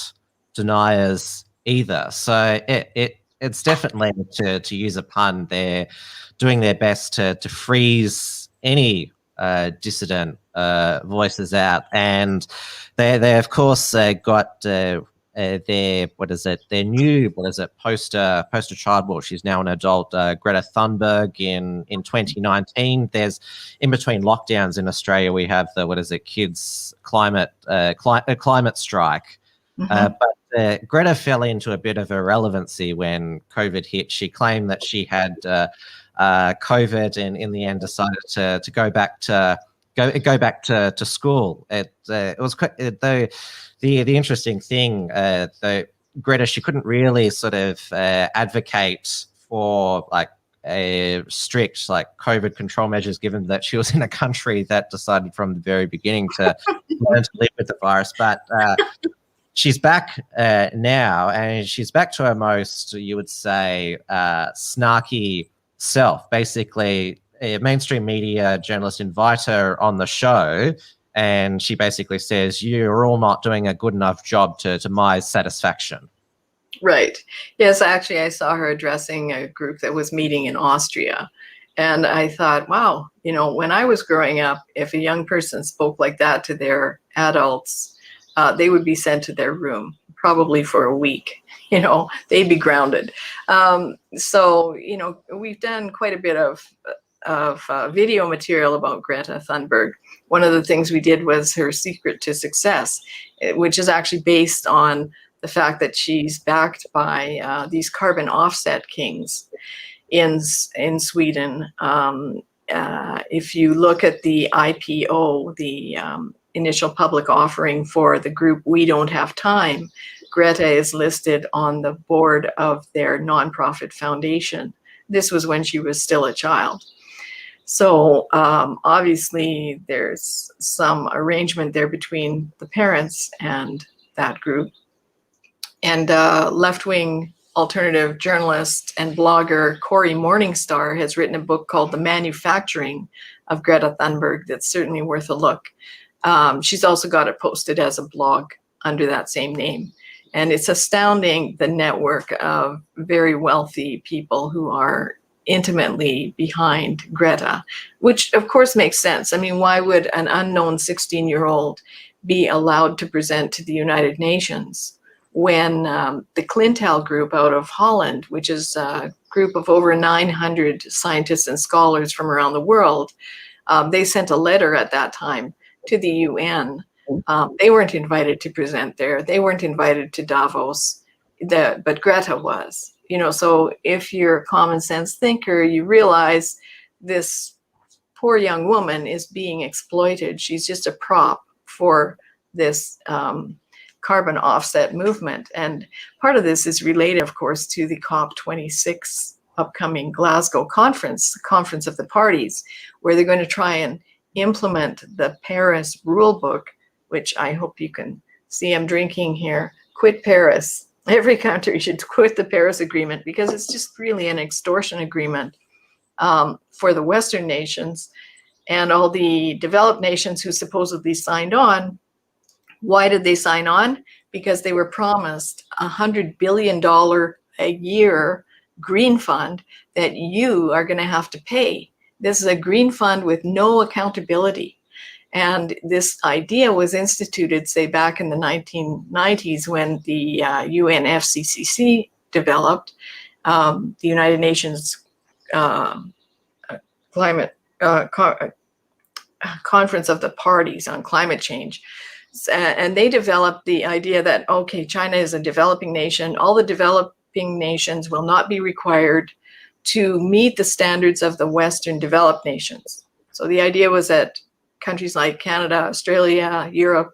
deniers either. So it's definitely, to use a pun, they're doing their best to freeze any dissident voices out, and they of course got their new poster child. Well, she's now an adult, Greta Thunberg in 2019. There's, in between lockdowns in Australia, we have the kids climate strike. But Greta fell into a bit of irrelevancy when COVID hit. She claimed that she had COVID, and in the end decided to go back to school. It was the interesting thing, though. Greta, she couldn't really sort of advocate for a strict COVID control measures, given that she was in a country that decided from the very beginning to learn to live with the virus. But she's back now, and she's back to her most, you would say, snarky self. Basically, a mainstream media journalist invite her on the show, and she basically says, "You're all not doing a good enough job to my satisfaction." Right. Yes, actually, I saw her addressing a group that was meeting in Austria. And I thought, wow, when I was growing up, if a young person spoke like that to their adults, they would be sent to their room, probably for a week. They'd be grounded. So we've done quite a bit of video material about Greta Thunberg. One of the things we did was her secret to success, which is actually based on the fact that she's backed by these carbon offset kings in Sweden. If you look at the IPO, the initial public offering for the group We Don't Have Time, Greta is listed on the board of their nonprofit foundation. This was when she was still a child. So obviously there's some arrangement there between the parents and that group. And left-wing alternative journalist and blogger Cory Morningstar has written a book called The Manufacturing of Greta Thunberg that's certainly worth a look. She's also got it posted as a blog under that same name. And it's astounding, the network of very wealthy people who are intimately behind Greta, which of course makes sense. I mean, why would an unknown 16-year-old be allowed to present to the United Nations when the Clintal group out of Holland, which is a group of over 900 scientists and scholars from around the world, they sent a letter at that time to the UN. They weren't invited to present there. They weren't invited to Davos, but Greta was. So if you're a common sense thinker, you realize this poor young woman is being exploited. She's just a prop for this carbon offset movement. And part of this is related, of course, to the COP26 upcoming Glasgow conference, the conference of the parties, where they're going to try and implement the Paris rule book, which I hope you can see I'm drinking here. Quit Paris. Every country should quit the Paris Agreement, because it's just really an extortion agreement for the Western nations and all the developed nations who supposedly signed on. Why did they sign on? Because they were promised $100 billion a year green fund that you are going to have to pay. This is a green fund with no accountability. And this idea was instituted, say, back in the 1990s when the UNFCCC developed, the United Nations Climate Conference of the Parties on Climate Change. And they developed the idea that, okay, China is a developing nation. All the developing nations will not be required to meet the standards of the Western developed nations. So the idea was that countries like Canada, Australia, Europe,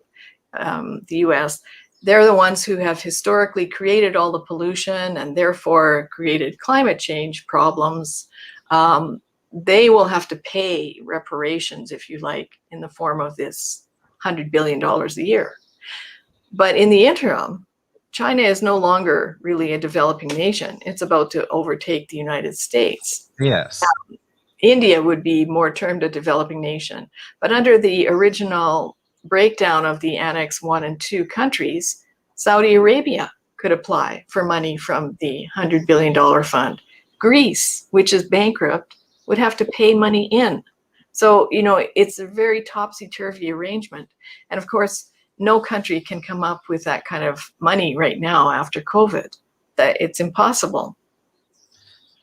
the US, they're the ones who have historically created all the pollution and therefore created climate change problems. They will have to pay reparations, if you like, in the form of this $100 billion a year. But in the interim, China is no longer really a developing nation. It's about to overtake the United States. Yes. India would be more termed a developing nation. But under the original breakdown of the Annex 1 and 2 countries, Saudi Arabia could apply for money from the $100 billion fund. Greece, which is bankrupt, would have to pay money in. So, you know, it's a very topsy-turvy arrangement. And of course, no country can come up with that kind of money right now after COVID. That it's impossible.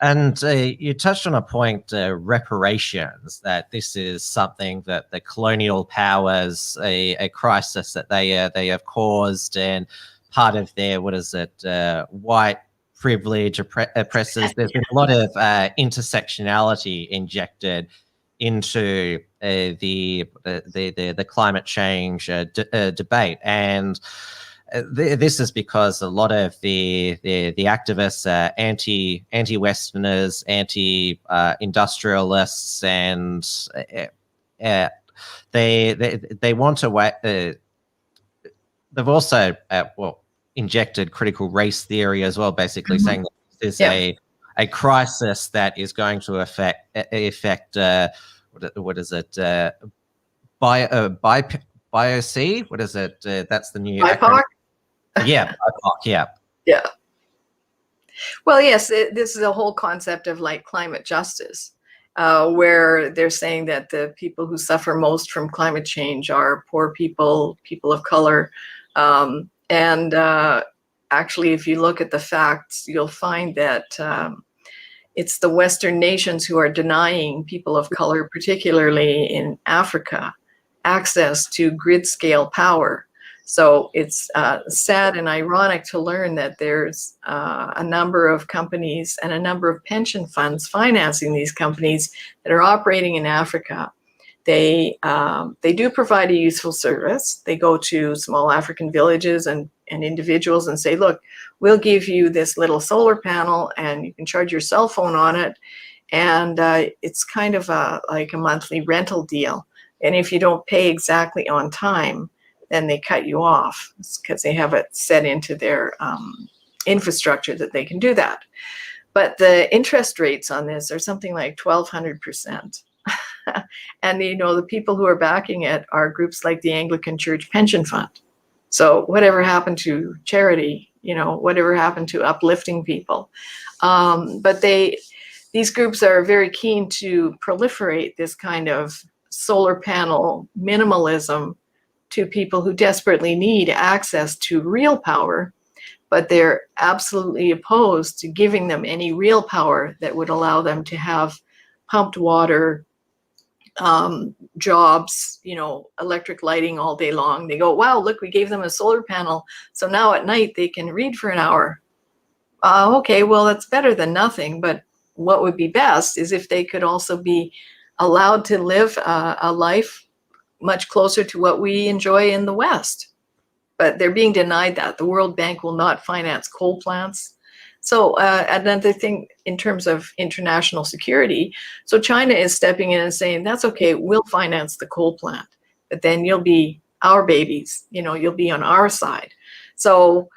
And you touched on a point, reparations, that this is something that the colonial powers, a crisis that they have caused, and part of their, white privilege oppressors. There's been a lot of intersectionality injected into the climate change debate, and this is because a lot of the activists are anti-Westerners, anti-industrialists, and they want to. They've also injected critical race theory as well, basically saying that this is a crisis that is going to affect what is it? BIOC? What is it? That's the new BIPOC? Yeah, BIPOC, yeah. Yeah. Well, yes, this is a whole concept of like climate justice, where they're saying that the people who suffer most from climate change are poor people, people of color. Actually, if you look at the facts, you'll find that it's the Western nations who are denying people of color, particularly in Africa, access to grid scale power. So it's sad and ironic to learn that there's a number of companies and a number of pension funds financing these companies that are operating in Africa. They do provide a useful service. They go to small African villages and individuals and say, look, we'll give you this little solar panel and you can charge your cell phone on it. And it's kind of like a monthly rental deal. And if you don't pay exactly on time, then they cut you off because they have it set into their infrastructure that they can do that. But the interest rates on this are something like 1,200%. And, you know, the people who are backing it are groups like the Anglican Church Pension Fund. So whatever happened to charity, you know, whatever happened to uplifting people. But these groups are very keen to proliferate this kind of solar panel minimalism to people who desperately need access to real power, but they're absolutely opposed to giving them any real power that would allow them to have pumped water, jobs, you know, electric lighting all day long. They go, wow, look, we gave them a solar panel, so now at night they can read for an hour. Okay, well, that's better than nothing, but what would be best is if they could also be allowed to live a life much closer to what we enjoy in the West. But they're being denied that. The World Bank will not finance coal plants. So another thing in terms of international security, so China is stepping in and saying, that's okay, we'll finance the coal plant, but then you'll be our babies, you know, you'll be on our side. So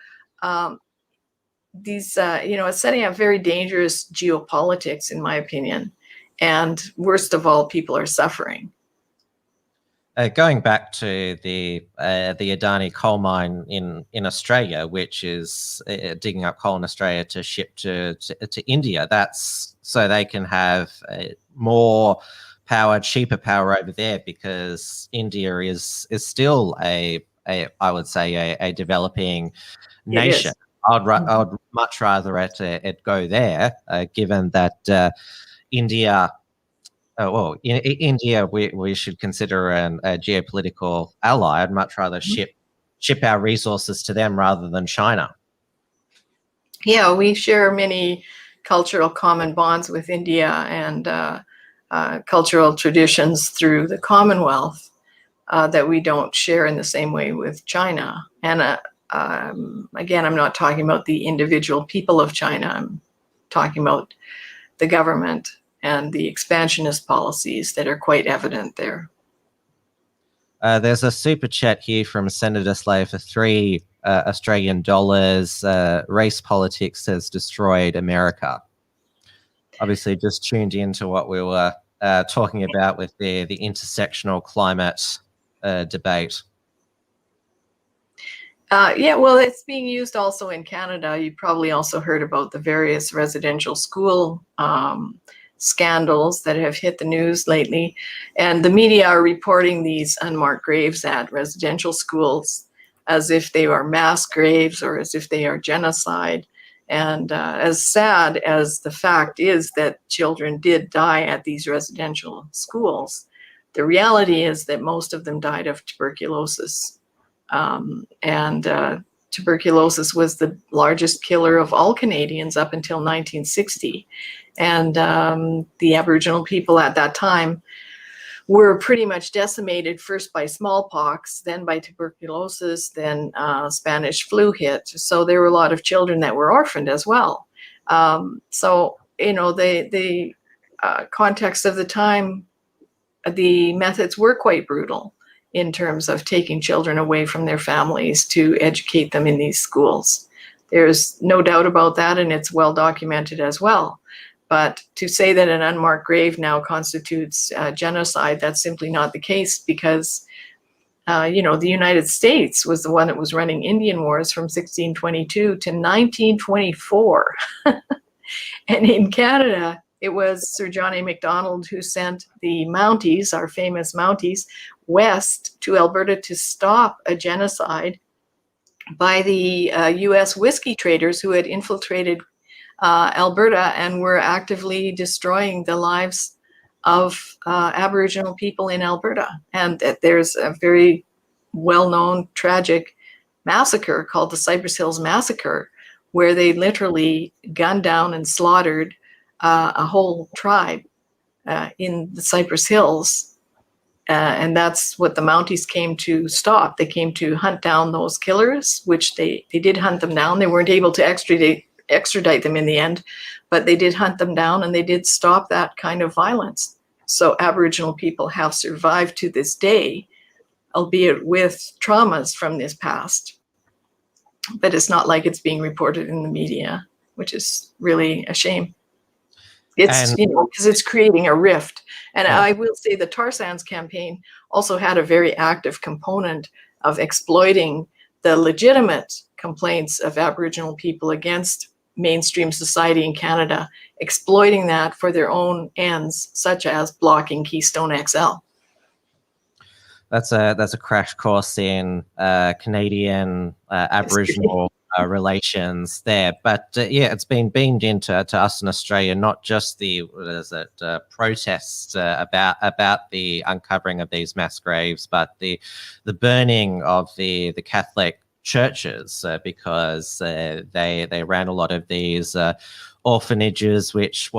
these, you know, it's setting up very dangerous geopolitics, in my opinion. And worst of all, people are suffering. Going back to the Adani coal mine in Australia, which is digging up coal in Australia to ship to India, that's so they can have more power, cheaper power over there, because India is still I would say a developing nation. I'd much rather it go there, given that India. Well, in India, we should consider a geopolitical ally. I'd much rather ship our resources to them rather than China. Yeah, we share many cultural common bonds with India and cultural traditions through the Commonwealth that we don't share in the same way with China. And again, I'm not talking about the individual people of China. I'm talking about the government and the expansionist policies that are quite evident there. There's a super chat here from Senator Slave for $3 Australian. Race politics has destroyed America. Obviously, just tuned into what we were talking about with the intersectional climate debate. Yeah, well, it's being used also in Canada. You probably also heard about the various residential school scandals that have hit the news lately. And the media are reporting these unmarked graves at residential schools as if they are mass graves or as if they are genocide. And as sad as the fact is that children did die at these residential schools, the reality is that most of them died of tuberculosis. Tuberculosis was the largest killer of all Canadians up until 1960. And the Aboriginal people at that time were pretty much decimated, first by smallpox, then by tuberculosis, then Spanish flu hit. So there were a lot of children that were orphaned as well. So, you know, the context of the time, the methods were quite brutal in terms of taking children away from their families to educate them in these schools. There's no doubt about that, and it's well documented as well. But to say that an unmarked grave now constitutes genocide, that's simply not the case, because you know, the United States was the one that was running Indian wars from 1622 to 1924. And in Canada, it was Sir John A. Macdonald who sent the Mounties, our famous Mounties, west to Alberta to stop a genocide by the US whiskey traders who had infiltrated Alberta and were actively destroying the lives of Aboriginal people in Alberta. And there's a very well-known tragic massacre called the Cypress Hills Massacre, where they literally gunned down and slaughtered a whole tribe in the Cypress Hills. And that's what the Mounties came to stop. They came to hunt down those killers, which they did hunt them down. They weren't able to extradite them in the end, but they did hunt them down and they did stop that kind of violence. So Aboriginal people have survived to this day, albeit with traumas from this past. But it's not like it's being reported in the media, which is really a shame. It's, you know, because it's creating a rift. And I will say the tar sands campaign also had a very active component of exploiting the legitimate complaints of Aboriginal people against mainstream society in Canada, exploiting that for their own ends, such as blocking Keystone XL. That's a crash course in Canadian Aboriginal relations there, but yeah, it's been beamed into us in Australia, not just the protests about the uncovering of these mass graves, but the burning of the Catholic churches, because they ran a lot of these orphanages, which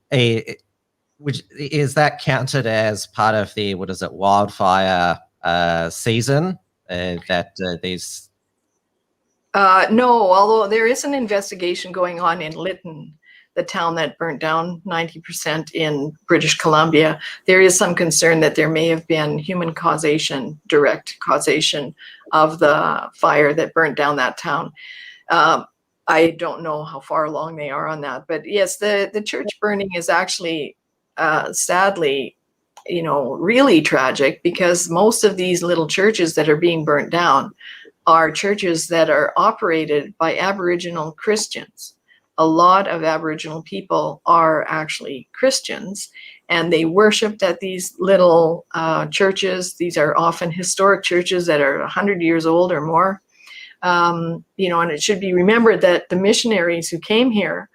is that counted as part of the wildfire season that these. No, although there is an investigation going on in Lytton, the town that burnt down 90% in British Columbia. There is some concern that there may have been human causation, direct causation of the fire that burnt down that town. I don't know how far along they are on that, but yes, the church burning is actually sadly, you know, really tragic, because most of these little churches that are being burnt down are churches that are operated by Aboriginal Christians. A lot of Aboriginal people are actually Christians, and they worshipped at these little churches. These are often historic churches that are 100 years old or more. You know, and it should be remembered that the missionaries who came here,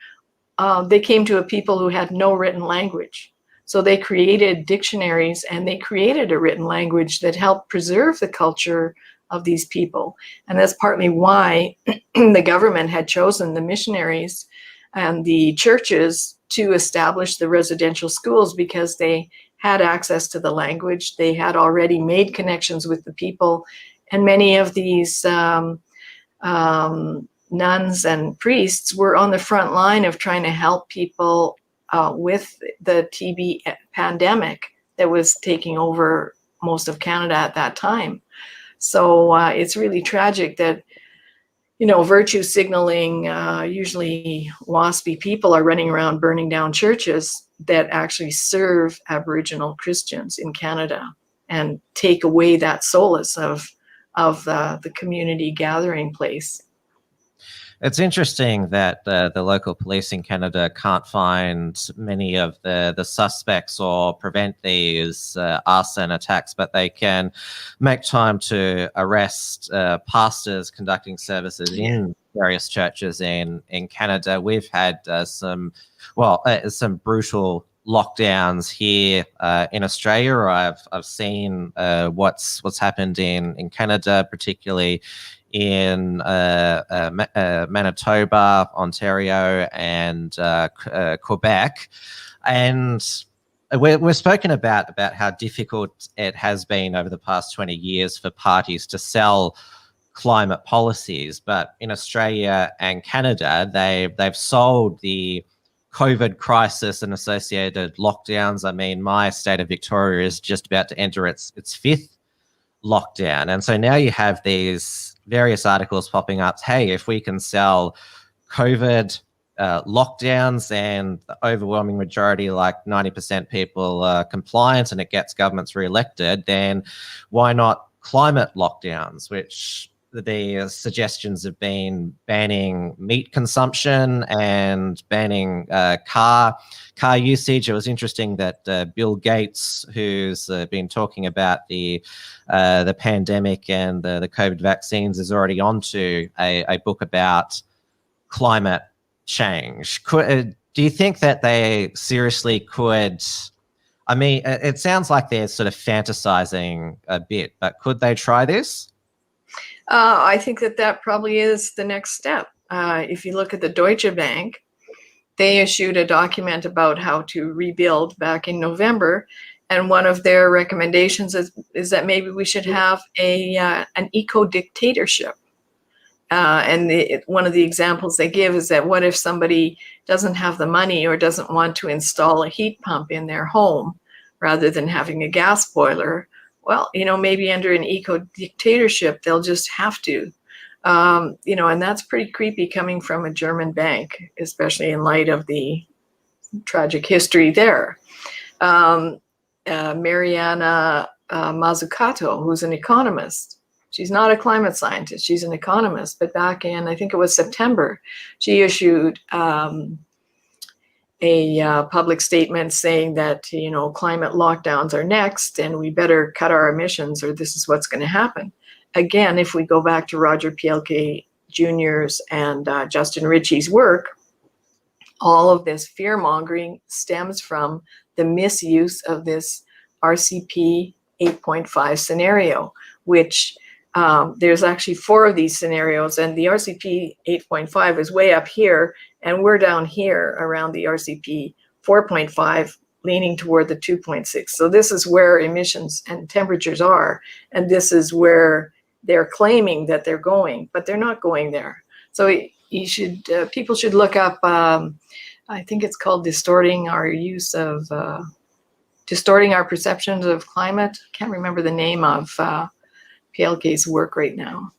they came to a people who had no written language. So they created dictionaries and they created a written language that helped preserve the culture of these people. And that's partly why the government had chosen the missionaries and the churches to establish the residential schools because they had access to the language. They had already made connections with the people, and many of these nuns and priests were on the front line of trying to help people with the TB pandemic that was taking over most of Canada at that time. So it's really tragic that, you know, virtue signaling, usually waspy people are running around burning down churches that actually serve Aboriginal Christians in Canada and take away that solace of the community gathering place. It's interesting that the local police in Canada can't find many of the suspects or prevent these arson attacks, but they can make time to arrest pastors conducting services in various churches in Canada. We've had some brutal lockdowns here in Australia. I've seen what's happened in Canada, particularly in Manitoba, Ontario, and Quebec. And we've spoken about how difficult it has been over the past 20 years for parties to sell climate policies. But in Australia and Canada, they've sold the COVID crisis and associated lockdowns. I mean, my state of Victoria is just about to enter its fifth lockdown. And so now you have these various articles popping up. Hey, if we can sell COVID lockdowns and the overwhelming majority, like 90% people are compliant and it gets governments re-elected, then why not climate lockdowns, which the suggestions have been banning meat consumption and banning car usage. It was interesting that Bill Gates, who's been talking about the pandemic and the COVID vaccines, is already onto a book about climate change. Do you think that they seriously could? I mean, it sounds like they're sort of fantasizing a bit, but could they try this? I think that probably is the next step. If you look at the Deutsche Bank, they issued a document about how to rebuild back in November, and one of their recommendations is that maybe we should have an eco-dictatorship. And one of the examples they give is that what if somebody doesn't have the money or doesn't want to install a heat pump in their home rather than having a gas boiler? Well, you know, maybe under an eco-dictatorship, they'll just have to, you know, and that's pretty creepy coming from a German bank, especially in light of the tragic history there. Mariana Mazzucato, who's an economist, she's not a climate scientist, she's an economist, but back in, I think it was September, she issued a public statement saying that, you know, climate lockdowns are next and we better cut our emissions or this is what's going to happen. Again, if we go back to Roger Pielke Jr.'s and Justin Ritchie's work, all of this fear-mongering stems from the misuse of this RCP 8.5 scenario, which there's actually 4 of these scenarios, and the RCP 8.5 is way up here, and we're down here around the RCP 4.5, leaning toward the 2.6. So this is where emissions and temperatures are, and this is where they're claiming that they're going, but they're not going there. So you should people should look up. I think it's called distorting our perceptions of climate. I can't remember the name of Pielke's work right now.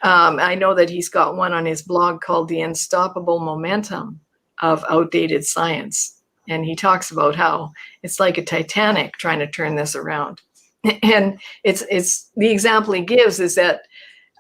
I know that he's got one on his blog called The Unstoppable Momentum of Outdated Science. And he talks about how it's like a Titanic trying to turn this around. And it's the example he gives is that,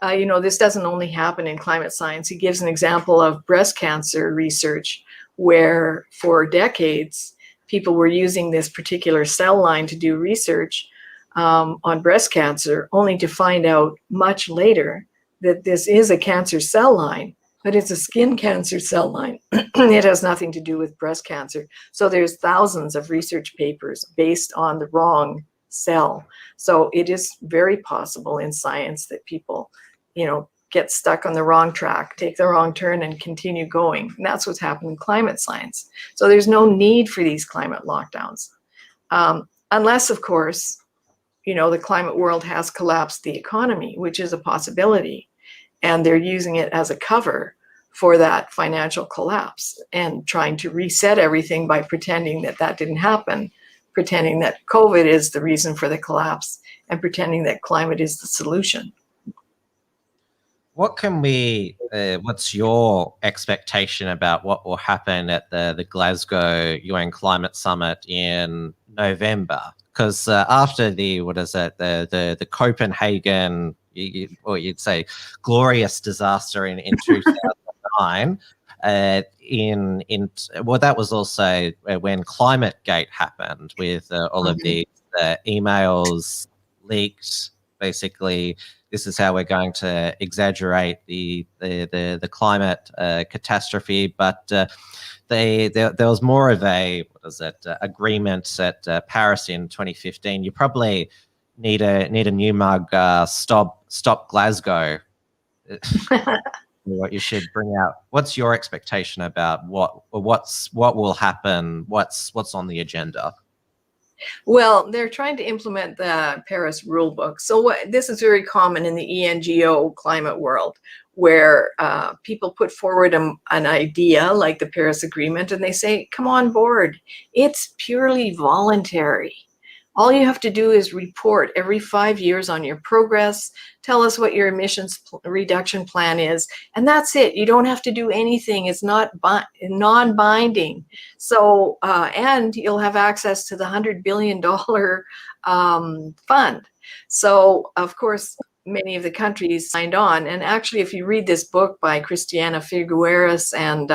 you know, this doesn't only happen in climate science. He gives an example of breast cancer research where for decades, people were using this particular cell line to do research on breast cancer, only to find out much later that this is a cancer cell line, but it's a skin cancer cell line. It has nothing to do with breast cancer. So there's thousands of research papers based on the wrong cell. So it is very possible in science that people, you know, get stuck on the wrong track, take the wrong turn, and continue going. And that's what's happened in climate science. So there's no need for these climate lockdowns. Unless, of course, the climate world has collapsed the economy, which is a possibility. And they're using it as a cover for that financial collapse and trying to reset everything by pretending that that didn't happen, pretending that COVID is the reason for the collapse, and pretending that climate is the solution. What's your expectation about what will happen at the Glasgow UN Climate Summit in November? Because after the Copenhagen, or you'd say glorious disaster in 2009, that was also when ClimateGate happened, with all of the emails leaked. Basically, this is how we're going to exaggerate the climate catastrophe. But there was more of a agreement at Paris in 2015. You probably need a new mug. Stop Glasgow. What you should bring out. What's your expectation about what will happen? What's on the agenda? Well, they're trying to implement the Paris rule book. So this is very common in the ENGO climate world, where people put forward an idea like the Paris Agreement, and they say, come on board. It's purely voluntary. All you have to do is report every 5 years on your progress, tell us what your emissions reduction plan is, and that's it. You don't have to do anything. It's not non-binding. So, and you'll have access to the $100 billion fund. So, of course, many of the countries signed on. And actually, if you read this book by Christiana Figueres and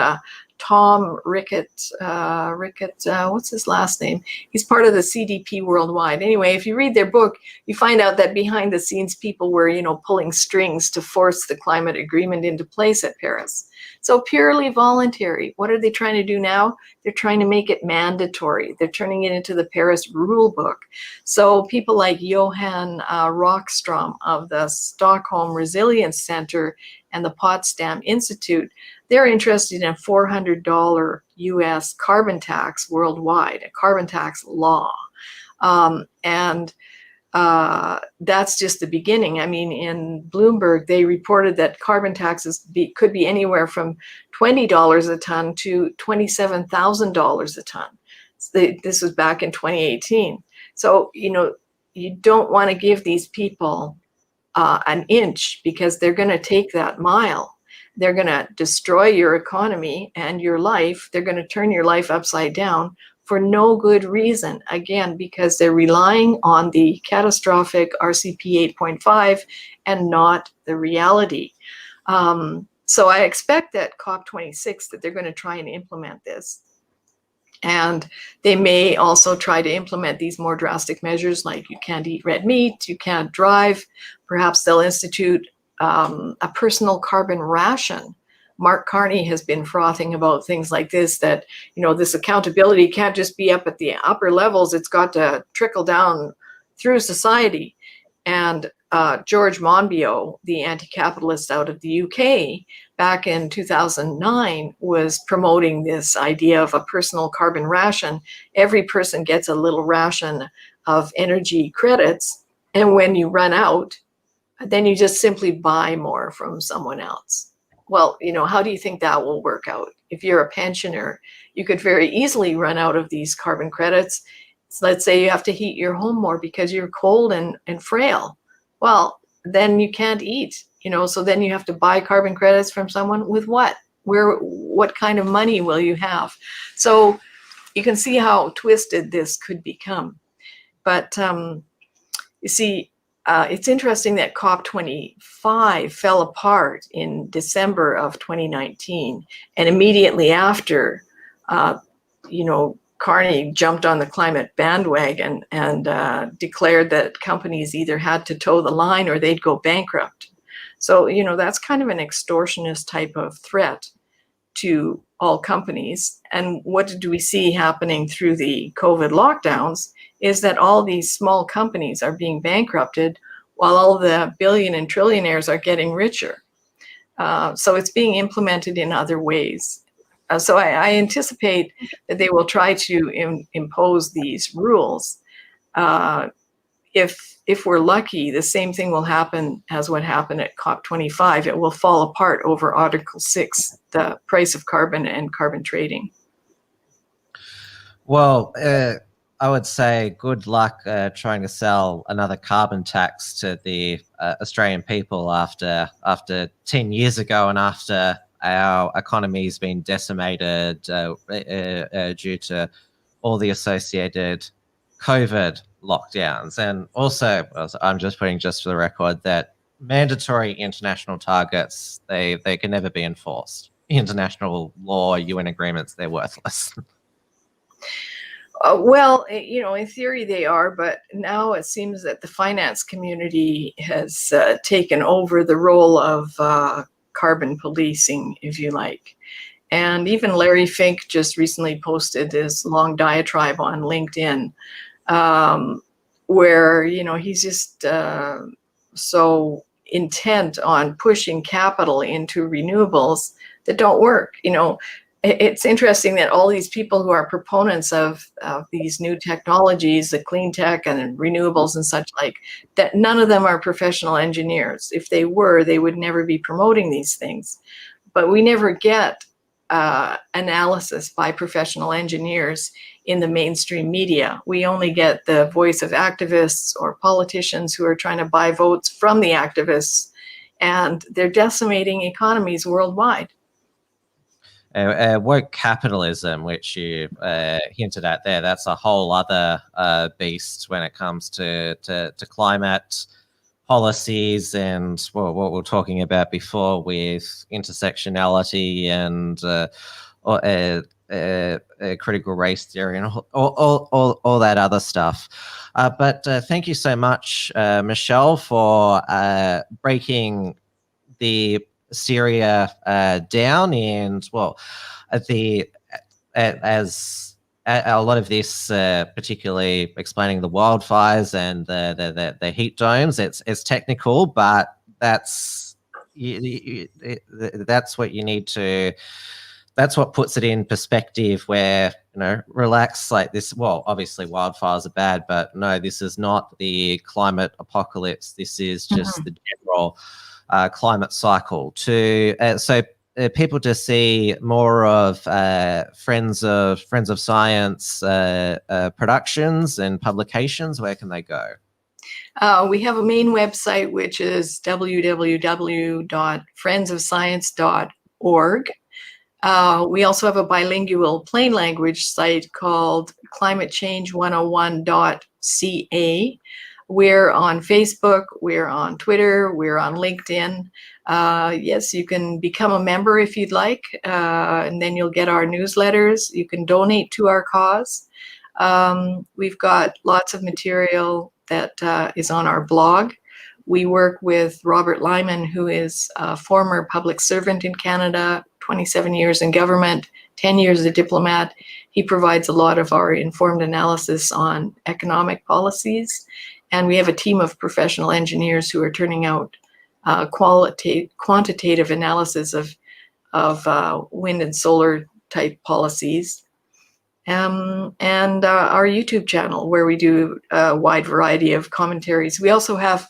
Tom Rickett, what's his last name? He's part of the CDP worldwide. Anyway, if you read their book, you find out that behind the scenes people were, pulling strings to force the climate agreement into place at Paris. So purely voluntary. What are they trying to do now? They're trying to make it mandatory. They're turning it into the Paris rule book. So people like Johan Rockstrom of the Stockholm Resilience Center and the Potsdam Institute, they're interested in a $400 US carbon tax worldwide, a carbon tax law. That's just the beginning. I mean, in Bloomberg, they reported that carbon taxes could be anywhere from $20 a ton to $27,000 a ton. This was back in 2018. So, you don't want to give these people an inch, because they're going to take that mile. They're going to destroy your economy and your life. They're going to turn your life upside down for no good reason. Again, because they're relying on the catastrophic RCP 8.5 and not the reality. So I expect that COP26, that they're going to try and implement this. And they may also try to implement these more drastic measures, like you can't eat red meat, you can't drive. Perhaps they'll institute a personal carbon ration. Mark Carney has been frothing about things like this, that, this accountability can't just be up at the upper levels. It's got to trickle down through society. And George Monbiot, the anti-capitalist out of the UK, back in 2009, was promoting this idea of a personal carbon ration. Every person gets a little ration of energy credits. And when you run out, then you just simply buy more from someone else. Well, how do you think that will work out? If you're a pensioner, you could very easily run out of these carbon credits. So let's say you have to heat your home more because you're cold and frail. Well, then you can't eat, so then you have to buy carbon credits from someone. With what? What kind of money will you have? So you can see how twisted this could become. But you see, it's interesting that COP25 fell apart in December of 2019, and immediately after, Carney jumped on the climate bandwagon and declared that companies either had to toe the line or they'd go bankrupt. So, that's kind of an extortionist type of threat to all companies. And what do we see happening through the COVID lockdowns is that all these small companies are being bankrupted while all the billion and trillionaires are getting richer. So it's being implemented in other ways. So I anticipate that they will try to impose these rules. If we're lucky, the same thing will happen as what happened at COP25. It will fall apart over Article 6, the price of carbon and carbon trading. Well, I would say good luck trying to sell another carbon tax to the Australian people after 10 years ago, and after our economy's been decimated due to all the associated COVID lockdowns. And also, I'm just putting just for the record that mandatory international targets, they can never be enforced. International law, UN agreements, they're worthless. Well, in theory they are, but now it seems that the finance community has taken over the role of carbon policing, if you like. And even Larry Fink just recently posted his long diatribe on LinkedIn, where, he's just so intent on pushing capital into renewables that don't work. It's interesting that all these people who are proponents of these new technologies, the clean tech and renewables and such like, that none of them are professional engineers. If they were, they would never be promoting these things. But we never get analysis by professional engineers in the mainstream media. We only get the voice of activists or politicians who are trying to buy votes from the activists, and they're decimating economies worldwide. Woke capitalism, which you hinted at there, that's a whole other beast when it comes to climate policies and what we were talking about before with intersectionality and critical race theory and all that other stuff. But thank you so much, Michelle, for breaking the Syria down, and as a lot of this, particularly explaining the wildfires and the heat domes, it's technical, but that's what you need to. That's what puts it in perspective. Where relax like this. Well, obviously wildfires are bad, but no, this is not the climate apocalypse. This is just the general climate cycle. So people to see more of Friends of Science productions and publications, where can they go? We have a main website, which is www.friendsofscience.org. We also have a bilingual plain language site called climatechange101.ca. We're on Facebook, we're on Twitter, we're on LinkedIn. Yes, you can become a member if you'd like, and then you'll get our newsletters. You can donate to our cause. We've got lots of material that is on our blog. We work with Robert Lyman, who is a former public servant in Canada, 27 years in government, 10 years as a diplomat. He provides a lot of our informed analysis on economic policies. And we have a team of professional engineers who are turning out quantitative analysis of wind and solar type policies. And our YouTube channel, where we do a wide variety of commentaries. We also have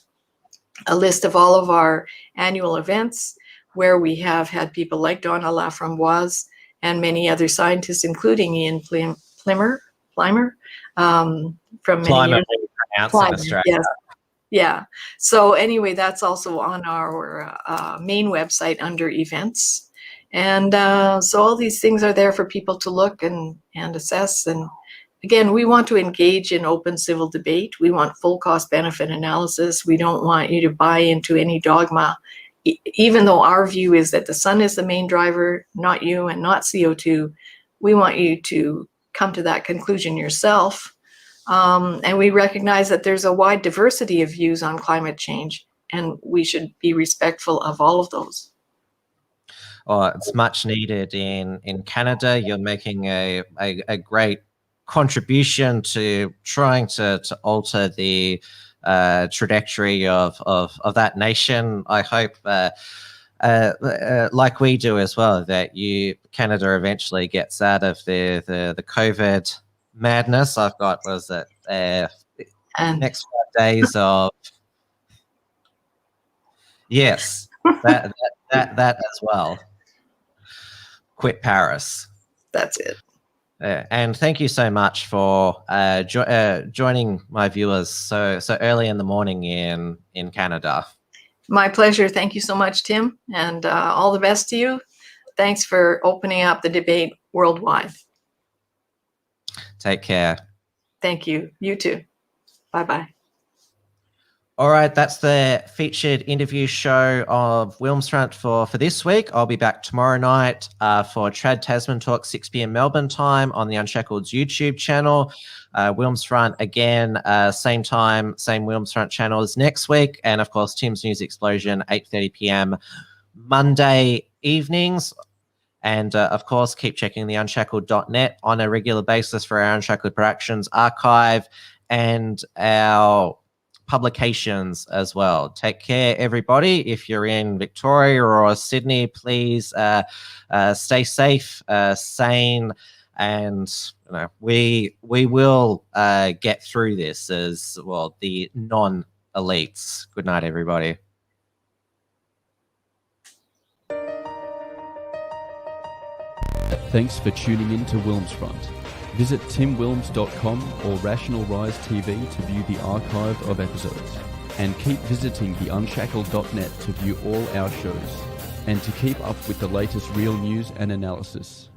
a list of all of our annual events, where we have had people like Donna Laframboise and many other scientists, including Ian Plimer, from many years. Yes. Yeah. So anyway, that's also on our main website under events. And so all these things are there for people to look and assess. And again, we want to engage in open civil debate. We want full cost benefit analysis. We don't want you to buy into any dogma, even though our view is that the sun is the main driver, not you and not CO2. We want you to come to that conclusion yourself. And we recognize that there's a wide diversity of views on climate change, and we should be respectful of all of those. Oh, it's much needed in Canada. You're making a great contribution to trying to alter the trajectory of that nation. I hope like we do as well, that Canada eventually gets out of the COVID madness. I've got, was it And next 5 days of yes, that as well. Quit Paris. that's it. And thank you so much for joining my viewers so early in the morning in Canada. My pleasure. Thank you so much, Tim, and all the best to you. Thanks for opening up the debate worldwide. Take care. Thank you. You too. Bye-bye. All right, that's the featured interview show of WilmsFront for this week. I'll be back tomorrow night for Trad Tasman Talk, 6 p.m. Melbourne time on the Unshackled's YouTube channel. WilmsFront again, same time, same WilmsFront channel as next week. And of course, Tim's News Explosion, 8:30 p.m. Monday evenings. And of course, keep checking the unshackled.net on a regular basis for our Unshackled Productions archive and our publications as well. Take care, everybody. If you're in Victoria or Sydney, please stay safe, sane, and we will get through this as well, the non-elites. Good night, everybody. Thanks for tuning in to WilmsFront. Visit timwilms.com or Rational Rise TV to view the archive of episodes. And keep visiting the unshackled.net to view all our shows. And to keep up with the latest real news and analysis.